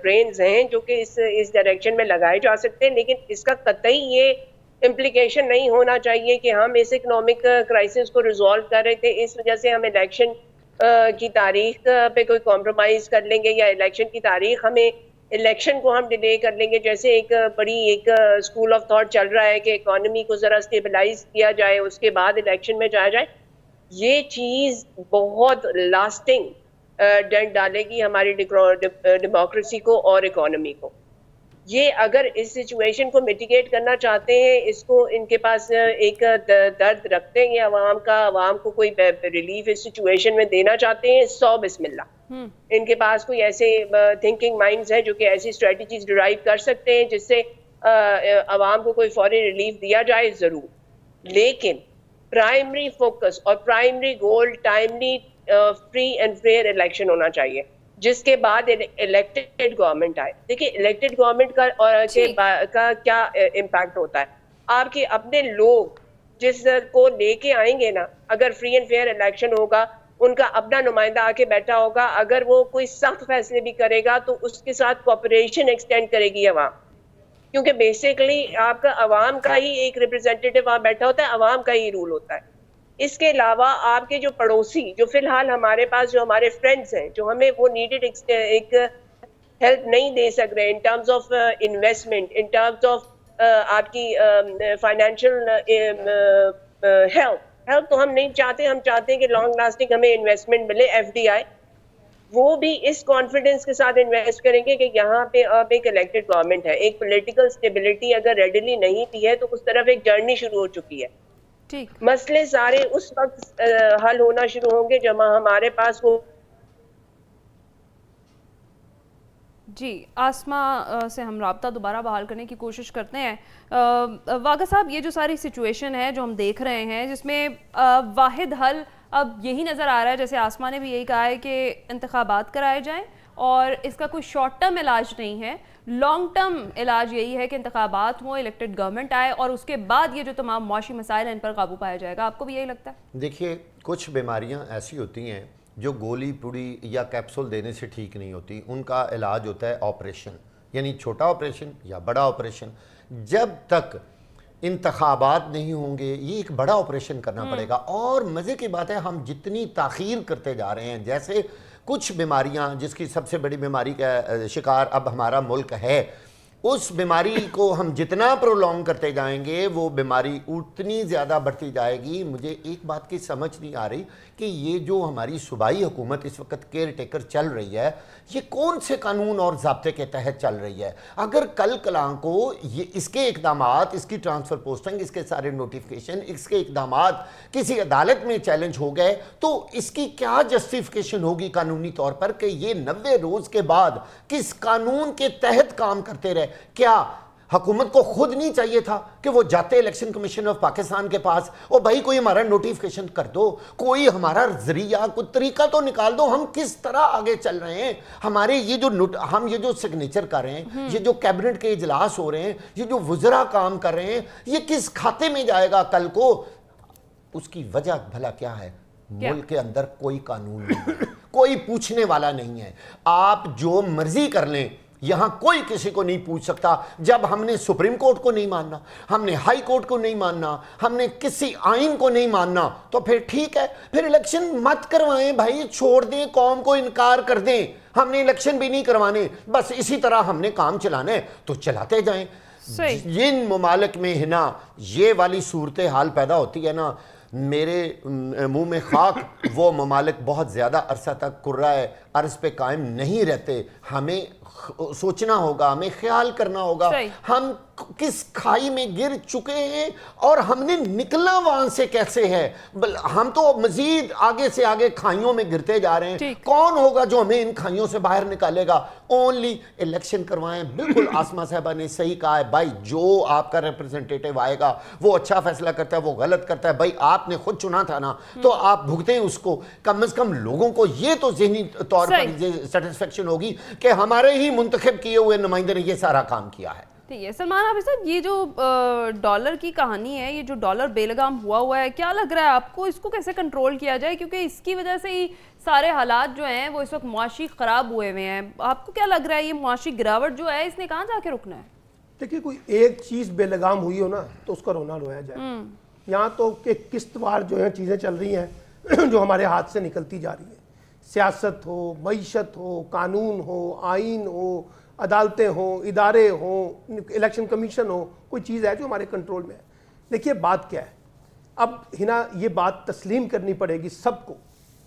برینز ہیں جو کہ اس ڈائریکشن میں لگائے جا سکتے ہیں، لیکن اس کا قطعی یہ امپلیکیشن نہیں ہونا چاہیے کہ ہم اس اکنامک کرائسس کو ریزالو کر رہے تھے، اس وجہ سے ہم الیکشن کی تاریخ پہ کوئی کمپرومائز کر لیں گے، یا الیکشن کی تاریخ الیکشن کو ہم ڈیلے کر لیں گے. جیسے ایک اسکول آف تھاٹ چل رہا ہے کہ اکانومی کو ذرا اسٹیبلائز کیا جائے اس کے بعد الیکشن میں جایا جائے. یہ چیز بہت لاسٹنگ ڈنٹ ڈالے گی ہماری ڈیموکریسی کو اور اکانومی کو. یہ اگر اس سچویشن کو میٹیگیٹ کرنا چاہتے ہیں، اس کو ان کے پاس ایک درد رکھتے ہیں عوام کو کوئی ریلیف اس سچویشن میں دینا چاہتے ہیں، 100 بسم اللہ. ان کے پاس کوئی ایسے تھنکنگ مائنڈز ہیں جو کہ ایسی اسٹریٹجیز ڈرائیو کر سکتے ہیں جس سے عوام کو کوئی فوری ریلیف دیا جائے ضرور. لیکن پرائمری فوکس اور primary goal timely free and fair election ہونا چاہیے، جس کے بعد الیکٹڈ گورنمنٹ آئے. دیکھیے الیکٹڈ گورنمنٹ کا کیا امپیکٹ ہوتا ہے. آپ کے اپنے لوگ جس کو لے کے آئیں گے نا، اگر فری اینڈ فیئر الیکشن ہوگا، ان کا اپنا نمائندہ آ کے بیٹھا ہوگا، اگر وہ کوئی سخت فیصلے بھی کرے گا تو اس کے ساتھ کوآپریشن ایکسٹینڈ کرے گی عوام، کیونکہ بیسیکلی آپ کا عوام کا ہی ایک ریپرزینٹیٹو وہاں بیٹھا ہوتا ہے، عوام کا ہی رول ہوتا ہے. اس کے علاوہ آپ کے جو پڑوسی، جو فی الحال ہمارے پاس جو ہمارے فرینڈز ہیں، جو ہمیں وہ نیڈڈ ایک ہیلپ نہیں دے سک رہے in terms of investment, in terms of آپ کی فائنینشیل ہیلپ تو ہم نہیں چاہتے. ہم چاہتے ہیں کہ لانگ لاسٹنگ ہمیں انویسٹمنٹ ملے، FDI. وہ بھی اس کانفیڈنس کے ساتھ انویسٹ کریں گے کہ یہاں پہ اب ایک الیکٹڈ گورنمنٹ ہے. ایک پولیٹیکل اسٹیبلٹی اگر ریڈیلی نہیں بھی ہے تو اس طرف ایک جرنی شروع ہو چکی ہے. مسئلے سارے اس وقت حل ہونا شروع ہوں گے جب ہمارے پاس وہ. جی، آسما سے ہم رابطہ دوبارہ بحال کرنے کی کوشش کرتے ہیں. واگا صاحب، یہ جو ساری سچویشن ہے جو ہم دیکھ رہے ہیں، جس میں واحد حل اب یہی نظر آ رہا ہے، جیسے آسما نے بھی یہی کہا ہے کہ انتخابات کرائے جائیں، اور اس کا کوئی شارٹ ٹرم علاج نہیں ہے. لانگ ٹرم علاج یہی ہے کہ انتخابات ہوں، الیکٹڈ گورنمنٹ آئے، اور اس کے بعد یہ جو تمام معاشی مسائل ہیں ان پر قابو پایا جائے گا. آپ کو بھی یہی لگتا ہے؟ دیکھیے، کچھ بیماریاں ایسی ہوتی ہیں جو گولی پوڑی یا کیپسول دینے سے ٹھیک نہیں ہوتی. ان کا علاج ہوتا ہے آپریشن، یعنی چھوٹا آپریشن یا بڑا آپریشن. جب تک انتخابات نہیں ہوں گے یہ ایک بڑا آپریشن کرنا پڑے گا. اور مزے کی بات ہے، ہم جتنی تاخیر کرتے جا رہے ہیں، جیسے کچھ بیماریاں جس کی سب سے بڑی بیماری کا شکار اب ہمارا ملک ہے، اس بیماری کو ہم جتنا پرولونگ کرتے جائیں گے وہ بیماری اتنی زیادہ بڑھتی جائے گی. مجھے ایک بات کی سمجھ نہیں آ رہی کہ یہ جو ہماری صوبائی حکومت اس وقت کیئر ٹیکر چل رہی ہے، یہ کون سے قانون اور ضابطے کے تحت چل رہی ہے؟ اگر کل کلاں کو یہ اس کے اقدامات، اس کی ٹرانسفر پوسٹنگ، اس کے سارے نوٹیفیکیشن، اس کے اقدامات کسی عدالت میں چیلنج ہو گئے تو اس کی کیا جسٹیفیکیشن ہوگی قانونی طور پر کہ یہ 90 روز کے بعد کس قانون کے تحت کام کرتے رہے؟ کیا حکومت کو خود نہیں چاہیے تھا کہ وہ جاتے الیکشن کمیشن آف پاکستان کے پاس، او بھائی کوئی ہمارا نوٹیفیکیشن کر دو، کوئی ہمارا ذریعہ، کوئی طریقہ تو نکال دو، ہم کس طرح آگے چل رہے ہیں؟ ہمارے ہم یہ جو سگنیچر کر رہے ہیں، یہ جو کیبنٹ کے اجلاس ہو رہے ہیں، یہ جو وزراء کام کر رہے ہیں، یہ کس کھاتے میں جائے گا کل کو؟ اس کی وجہ بھلا کیا ہے؟ ملک کے اندر کوئی قانون نہیں ہے، کوئی پوچھنے والا نہیں ہے. آپ جو مرضی کر لیں، یہاں کوئی کسی کو نہیں پوچھ سکتا. جب ہم نے سپریم کورٹ کو نہیں ماننا, ہم نے ہائی کورٹ کو نہیں ماننا, ہم نے کسی آئین کو نہیں ماننا, تو پھر ٹھیک ہے, پھر الیکشن مت کروائیں بھائی, چھوڑ دیں, قوم کو انکار کر دیں. ہم نے الیکشن بھی نہیں کروانے, بس اسی طرح ہم نے کام چلانا ہے تو چلاتے جائیں. جن ممالک میں ہے نا یہ والی صورتحال پیدا ہوتی ہے نا, میرے منہ میں خاک, وہ ممالک بہت زیادہ عرصہ تک کرۂ ارض پہ قائم نہیں رہتے. ہمیں سوچنا ہوگا, ہمیں خیال کرنا ہوگا ہم کس کھائی میں گر چکے ہیں اور ہم نے نکلنا وہاں سے کیسے ہے. ہم تو مزید آگے سے آگے کھائیوں میں گرتے جا رہے ہیں. کون ہوگا جو ہمیں ان کھائیوں سے باہر نکالے گا؟ اونلی الیکشن کروائیں. بالکل آسمہ صاحبہ نے صحیح کہا ہے بھائی, جو آپ کا ریپرزنٹیٹیو آئے گا وہ اچھا فیصلہ کرتا ہے, وہ غلط کرتا ہے, بھائی آپ نے خود چنا تھا نا, تو آپ بھگتیں اس کو. کم از کم لوگوں کو یہ تو ذہنی طور پر سیٹسفیکشن ہوگی کہ ہمارے ہی منتخب کیے ہوئے نمائندے نے یہ سارا کام کیا ہے. ٹھیک ہے سلمان حافظ صاحب, یہ جو ڈالر کی کہانی ہے, یہ جو ڈالر بے لگام ہوا ہے, کیا لگ رہا ہے آپ کو اس کو کیسے کنٹرول کیا جائے؟ کیونکہ اس کی وجہ سے ہی سارے حالات جو ہیں وہ اس وقت معاشی خراب ہوئے ہیں. آپ کو کیا لگ رہا ہے یہ معاشی گراوٹ جو ہے اس نے کہاں جا کے رکنا ہے؟ دیکھیے کوئی ایک چیز بے لگام ہوئی ہو نا تو اس کا رونا رویا جائے. یہاں تو کہ قسط وار جو ہیں چیزیں چل رہی ہیں جو ہمارے ہاتھ سے نکلتی جا رہی ہیں. سیاست ہو, معیشت ہو, قانون ہو, آئین ہو, عدالتیں ہوں, ادارے ہوں, الیکشن کمیشن ہو, کوئی چیز ہے جو ہمارے کنٹرول میں ہے. دیکھیے بات کیا ہے, اب ہنا یہ بات تسلیم کرنی پڑے گی سب کو,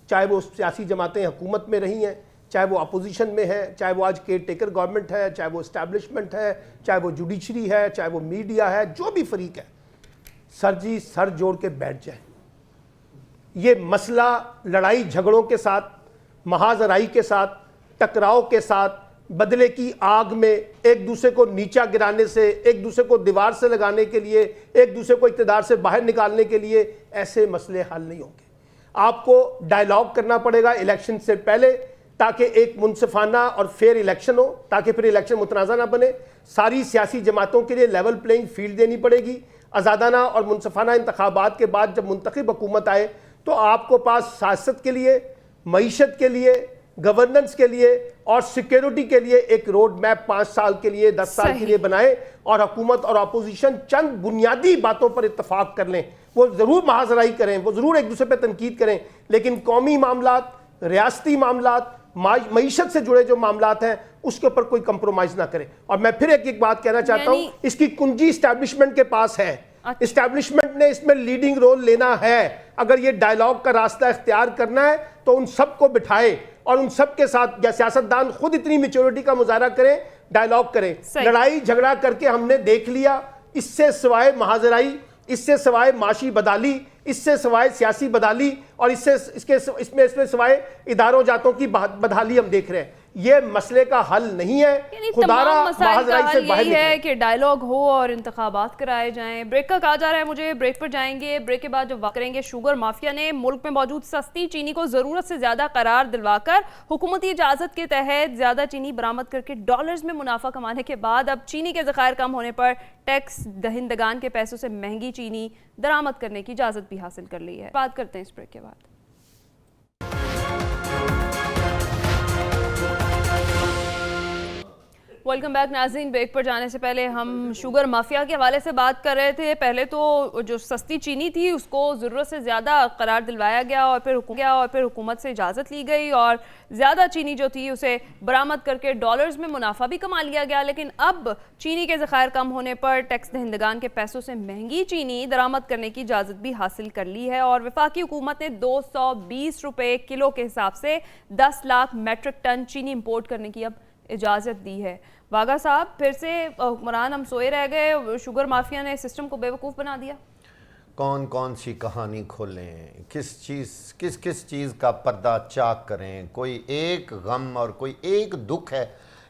چاہے وہ سیاسی جماعتیں حکومت میں رہی ہیں, چاہے وہ اپوزیشن میں ہے, چاہے وہ آج کیئر ٹیکر گورنمنٹ ہے, چاہے وہ اسٹیبلشمنٹ ہے, چاہے وہ جوڈیشری ہے, چاہے وہ میڈیا ہے, جو بھی فریق ہے, سر جی سر جوڑ کے بیٹھ جائیں. یہ مسئلہ لڑائی جھگڑوں کے ساتھ, محاذ رائی کے ساتھ, ٹکراؤ کے ساتھ, بدلے کی آگ میں ایک دوسرے کو نیچا گرانے سے, ایک دوسرے کو دیوار سے لگانے کے لیے, ایک دوسرے کو اقتدار سے باہر نکالنے کے لیے, ایسے مسئلے حل نہیں ہوں گے. آپ کو ڈائیلاگ کرنا پڑے گا الیکشن سے پہلے تاکہ ایک منصفانہ اور فیئر الیکشن ہو, تاکہ پھر الیکشن متنازع نہ بنے. ساری سیاسی جماعتوں کے لیے لیول پلینگ فیلڈ دینی پڑے گی. آزادانہ اور منصفانہ انتخابات کے بعد جب منتخب حکومت آئے تو آپ کو پاس سیاست کے لیے, معیشت کے لیے, گورننس کے لیے اور سیکیورٹی کے لیے ایک روڈ میپ 5 سال کے لیے, 10 سال کے لیے بنائے, اور حکومت اور اپوزیشن چند بنیادی باتوں پر اتفاق کر لیں. وہ ضرور محاذ رائی کریں, وہ ضرور ایک دوسرے پہ تنقید کریں, لیکن قومی معاملات, ریاستی معاملات, معیشت سے جڑے جو معاملات ہیں اس کے اوپر کوئی کمپرومائز نہ کریں. اور میں پھر ایک بات کہنا چاہتا ہوں, اس کی کنجی اسٹیبلشمنٹ کے پاس ہے. اسٹیبلشمنٹ نے اس میں لیڈنگ رول لینا ہے. اگر یہ ڈائیلاگ کا راستہ اختیار کرنا ہے تو ان سب کو بٹھائے اور ان سب کے ساتھ, یا سیاستدان خود اتنی میچورٹی کا مظاہرہ کریں, ڈائیلاگ کریں. لڑائی جھگڑا کر کے ہم نے دیکھ لیا, اس سے سوائے محاذ رائی, اس سے سوائے معاشی بدحالی, اس سے سوائے سیاسی بدحالی, اور اس میں سوائے اداروں جاتوں کی بدحالی ہم دیکھ رہے ہیں. یہ مسئلے کا حل نہیں ہے. خدارہ محاذ رائی سے باہر یہی ہے کہ ڈائیلاگ ہو اور انتخابات کرائے جائیں. بریک کا کہا جا رہا ہے مجھے, بریک پر جائیں گے. بریک کے بعد جب بات کریں گے, شوگر مافیا نے ملک میں موجود سستی چینی کو ضرورت سے زیادہ قرار دلوا کر حکومتی اجازت کے تحت زیادہ چینی برآمد کر کے ڈالرز میں منافع کمانے کے بعد اب چینی کے ذخائر کم ہونے پر ٹیکس دہندگان کے پیسوں سے مہنگی چینی درآمد کرنے کی اجازت بھی حاصل کر لی ہے. بات کرتے ہیں اس بریک کے بعد. ویلکم بیک ناظرین. بریک پر جانے سے پہلے ہم شوگر مافیا کے حوالے سے بات کر رہے تھے. پہلے تو جو سستی چینی تھی اس کو ضرورت سے زیادہ قرار دلوایا گیا اور پھر حکومت سے اجازت لی گئی, اور زیادہ چینی جو تھی اسے برآمد کر کے ڈالرز میں منافع بھی کما لیا گیا. لیکن اب چینی کے ذخائر کم ہونے پر ٹیکس دہندگان کے پیسوں سے مہنگی چینی درآمد کرنے کی اجازت بھی حاصل کر لی ہے, اور وفاقی حکومت نے 220 روپے کلو کے حساب سے 10 لاکھ میٹرک ٹن چینی امپورٹ کرنے کی اب اجازت دی ہے. واگا صاحب, پھر سے حکمران ہم سوئے رہ گئے, شوگر مافیا نے سسٹم کو بے وقوف بنا دیا. کون سی کہانی کھولیں, کس چیز کا پردہ چاک کریں. کوئی ایک غم اور کوئی ایک دکھ ہے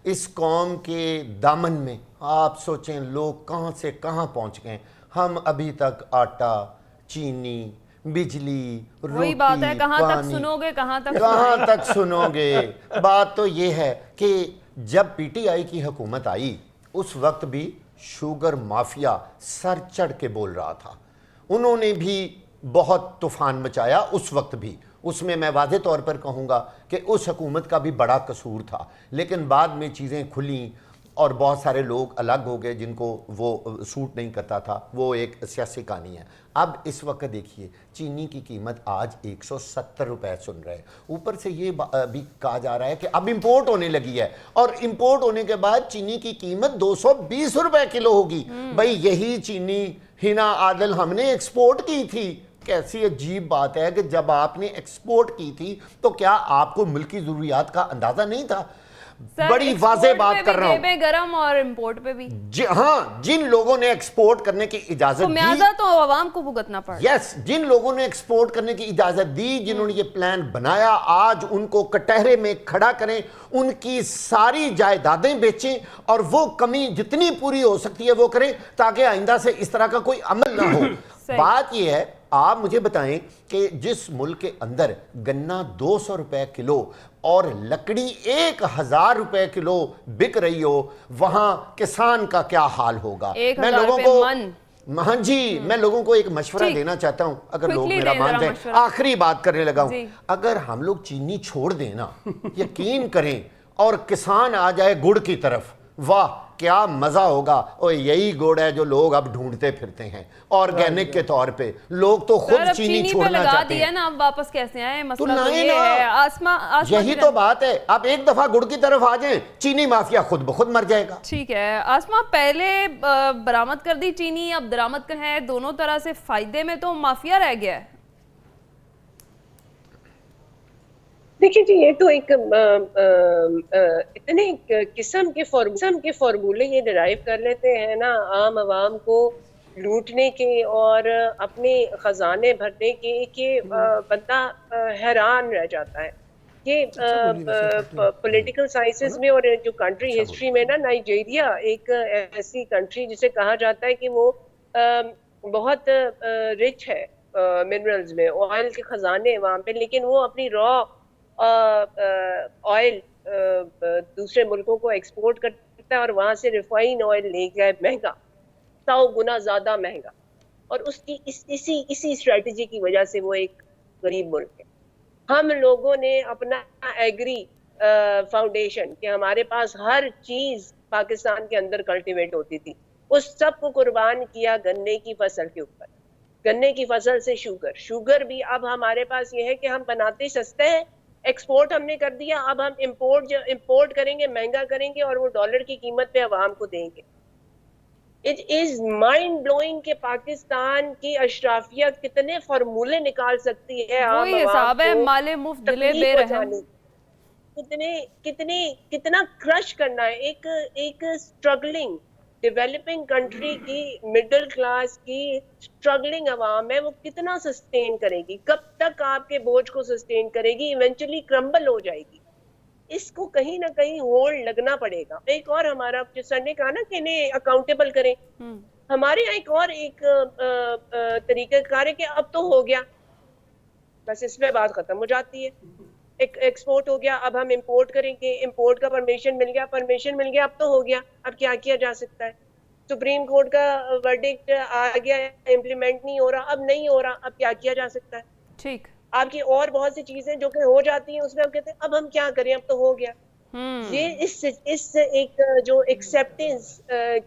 اس قوم کے دامن میں. آپ سوچیں لوگ کہاں سے کہاں پہنچ گئے. ہم ابھی تک آٹا, چینی, بجلی, روٹی, وہی بات ہے, کہاں تک سنو گے, کہاں تک سنو گے. بات تو یہ ہے کہ جب پی ٹی آئی کی حکومت آئی اس وقت بھی شوگر مافیا سر چڑھ کے بول رہا تھا. انہوں نے بھی بہت طوفان مچایا اس وقت بھی. اس میں واضح طور پر کہوں گا کہ اس حکومت کا بھی بڑا قصور تھا، لیکن بعد میں چیزیں کھلیں اور بہت سارے لوگ الگ ہو گئے جن کو وہ سوٹ نہیں کرتا تھا، وہ ایک سیاسی کہانی ہے۔ اب اس وقت دیکھیے چینی کی قیمت آج 170 روپے سن رہے ہیں، اوپر سے یہ بھی کہا جا رہا ہے کہ اب امپورٹ ہونے لگی ہے، اور امپورٹ ہونے کے بعد چینی کی قیمت 220 روپے کلو ہوگی۔ بھئی یہی چینی ہنا عادل ہم نے ایکسپورٹ کی تھی۔ کیسی عجیب بات ہے کہ جب آپ نے ایکسپورٹ کی تھی تو کیا آپ کو ملکی ضروریات کا اندازہ نہیں تھا؟ بڑی واضح بات کر رہا ہوں، گرم اور امپورٹ پہ بھی ہاں، جن لوگوں نے ایکسپورٹ کرنے کی اجازت دی، خمیازہ تو عوام کو بھگتنا پڑا۔ یس، جن لوگوں نے ایکسپورٹ کرنے کی اجازت دی، جنہوں نے یہ پلان بنایا، آج ان کو کٹہرے میں کھڑا کریں، ان کی ساری جائیدادیں بیچیں اور وہ کمی جتنی پوری ہو سکتی ہے وہ کریں تاکہ آئندہ سے اس طرح کا کوئی عمل نہ ہو۔ بات یہ ہے، آپ مجھے بتائیں کہ جس ملک کے اندر گنا 200 روپے کلو اور لکڑی 1000 روپے کلو بک رہی ہو، وہاں کسان کا کیا حال ہوگا؟ میں لوگوں کو ہاں جی میں لوگوں کو ایک مشورہ دینا چاہتا ہوں، اگر لوگ میرا مان جائیں، آخری بات کرنے لگا ہوں، اگر ہم لوگ چینی چھوڑ دیں نا، یقین کریں، اور کسان آ جائے گڑ کی طرف، واہ کیا مزہ ہوگا۔ اور یہی گڑ ہے جو لوگ اب ڈھونڈتے پھرتے ہیں آرگینک کے طور پہ، لوگ تو خود چینی چھوڑنا چاہتے ہیں۔ نا اب واپس کیسے آئیں؟ تو مسئلہ تو لائیں یہ ہے، نا، یہی تو بات ہے۔ آپ ایک دفعہ گڑ کی طرف آ جائیں، چینی مافیا خود بخود مر جائے گا۔ ٹھیک ہے آسما، پہلے برآمد کر دی چینی، اب درآمد کر ہے، دونوں طرح سے فائدے میں تو مافیا رہ گیا ہے۔ دیکھیں جی، یہ تو ایک اتنے قسم کے فارمولے یہ ڈرائیو کر لیتے ہیں نا عام عوام کو لوٹنے کے اور اپنے خزانے بھرنے کے، کہ بندہ حیران رہ جاتا ہے۔ یہ پولیٹیکل سائنسز میں اور جو کنٹری ہسٹری میں نا، نائجیریا ایک ایسی کنٹری جسے کہا جاتا ہے کہ وہ بہت رچ ہے منرلز میں، آئل کے خزانے وہاں پہ، لیکن وہ اپنی را آئل دوسرے ملکوں کو ایکسپورٹ کرتا ہے اور وہاں سے ریفائن آئل لے گیا ہے مہنگا، 100 گنا زیادہ مہنگا، اور اس کی اسی اسٹریٹجی کی وجہ سے وہ ایک غریب ملک ہے۔ ہم لوگوں نے اپنا ایگری فاؤنڈیشن کہ ہمارے پاس ہر چیز پاکستان کے اندر کلٹیویٹ ہوتی تھی، اس سب کو قربان کیا گنے کی فصل کے اوپر۔ گنے کی فصل سے شوگر بھی اب ہمارے پاس یہ ہے کہ ہم بناتے سستے ہیں، ایکسپورٹ ہم نے کر دیا، اب ہم امپورٹ کریں گے، مہنگا کریں گے اور وہ ڈالر کی قیمت پہ عوام کو دیں گے۔ اٹ از مائنڈ بلوئنگ کہ پاکستان کی اشرافیہ کتنے فارمولے نکال سکتی ہے عام عوام کو مال مفت دلے بے رحم، کتنا کرش کرنا ہے ایک اسٹرگلنگ ڈیولپنگ کنٹری کی مڈل کلاس کی اسٹرگلنگ عوام ہے، وہ کتنا سسٹین کرے گی؟ کب تک آپ کے بوجھ کو سسٹین کرے گی؟ ایونچولی کرمبل ہو جائے گی۔ اس کو کہیں نہ کہیں ہولڈ لگنا پڑے گا۔ ایک اور ہمارا جو سر نے کہا نا کہ انہیں اکاؤنٹیبل کریں، ہمارے یہاں ایک طریقہ کار ہے کہ اب تو ہو گیا، بس اس میں بات ختم ہو جاتی ہے۔ ایکسپورٹ ہو گیا، اب ہم امپورٹ کریں گے، امپورٹ کا پرمیشن مل گیا، اب تو ہو گیا، اب کیا کیا جا سکتا ہے؟ سپریم کورٹ کا ورڈکٹ آ گیا، امپلیمنٹ نہیں ہو رہا، اب نہیں ہو رہا، اب کیا کیا جا سکتا ہے؟ ٹھیک، آپ کی اور بہت سی چیزیں جو کہ ہو جاتی ہیں اس میں ہم کہتے ہیں اب ہم کیا کریں، اب تو ہو گیا۔ یہ اس ایک جو ایکسیپٹنس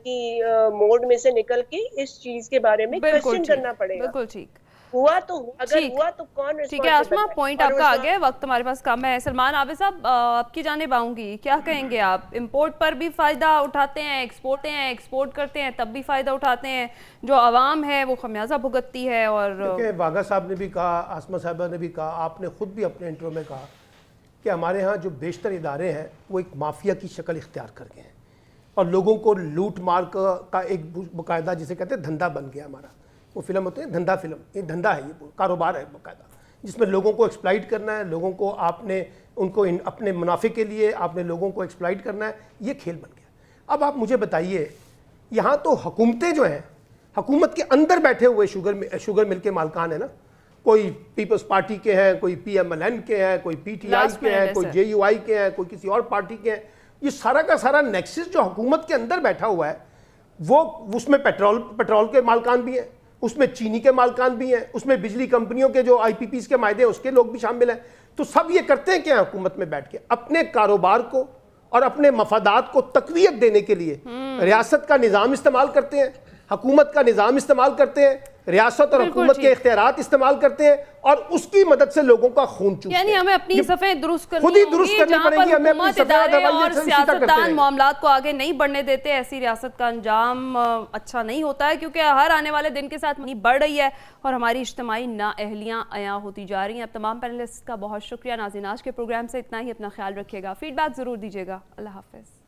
کی موڈ میں سے نکل کے اس چیز کے بارے میں کوشچن کرنا پڑے گا۔ بالکل ٹھیک، ہوا تو اگر ہوا تو کون ٹھیک ہے آسما، پوائنٹ آپ کا آگیا ہے، وقت ہمارے پاس کم ہے۔ سلمان عابد صاحب، آپ کی جانب آؤں گی، کیا کہیں گے آپ؟ امپورٹ پر بھی فائدہ اٹھاتے ہیں، ایکسپورٹ کرتے ہیں تب بھی فائدہ اٹھاتے ہیں، جو عوام ہے وہ خمیازہ بھگتتی ہے۔ اور دیکھیں باغا صاحب نے بھی کہا، آسما صاحبہ نے بھی کہا، آپ نے خود بھی اپنے انٹرو میں کہا کہ ہمارے ہاں جو بیشتر ادارے ہیں وہ ایک مافیا کی شکل اختیار کر گئے ہیں اور لوگوں کو لوٹ مار کا ایک باقاعدہ جسے کہتے ہیں دھندا بن گیا ہمارا۔ وہ فلم ہوتے ہیں دھندا فلم، یہ دھندا ہے، یہ کاروبار ہے باقاعدہ، جس میں لوگوں کو ایکسپلائٹ کرنا ہے، لوگوں کو آپ نے ان کو اپنے منافع کے لیے آپ نے لوگوں کو ایکسپلائٹ کرنا ہے، یہ کھیل بن گیا۔ اب آپ مجھے بتائیے، یہاں تو حکومتیں جو ہیں، حکومت کے اندر بیٹھے ہوئے شوگر مل کے مالکان ہیں نا، کوئی پیپلز پارٹی کے ہیں، کوئی پی ایم ایل این کے ہیں، کوئی پی ٹی آئی کے ہیں، کوئی جے یو آئی کے ہیں، کوئی کسی اور پارٹی کے ہیں۔ یہ سارا کا سارا نیکسس جو حکومت کے اندر بیٹھا ہوا ہے، وہ اس میں پیٹرول کے مالکان بھی ہیں، اس میں چینی کے مالکان بھی ہیں, اس میں بجلی کمپنیوں کے جو آئی پی پیز کے معاہدے ہیں اس کے لوگ بھی شامل ہیں. تو سب یہ کرتے ہیں کیا حکومت میں بیٹھ کے؟ اپنے کاروبار کو اور اپنے مفادات کو تقویت دینے کے لیے ریاست کا نظام استعمال کرتے ہیں, حکومت کا نظام استعمال کرتے ہیں, ریاست اور حکومت کے اختیارات استعمال کرتے ہیں, اور اس کی مدد سے لوگوں کا خون چوستے ہیں. یعنی ہمیں اپنی صفیں درست کرنی خود ہی درست کرنی جہاں پڑیں پر گی, ہمیں اپنی حکومت صفیں ادارے اور کرتے سیاستدان رہیں. معاملات کو آگے نہیں بڑھنے دیتے, ایسی ریاست کا انجام اچھا نہیں ہوتا ہے, کیونکہ ہر آنے والے دن کے ساتھ بڑھ رہی ہے اور ہماری اجتماعی نااہلیاں عیاں ہوتی جا رہی ہیں. اب تمام پینلسٹ کا بہت شکریہ. ناظرین, آج کے پروگرام سے اتنا ہی. اپنا خیال رکھیے گا, فیڈ بیک ضرور دیجیے گا. اللہ حافظ.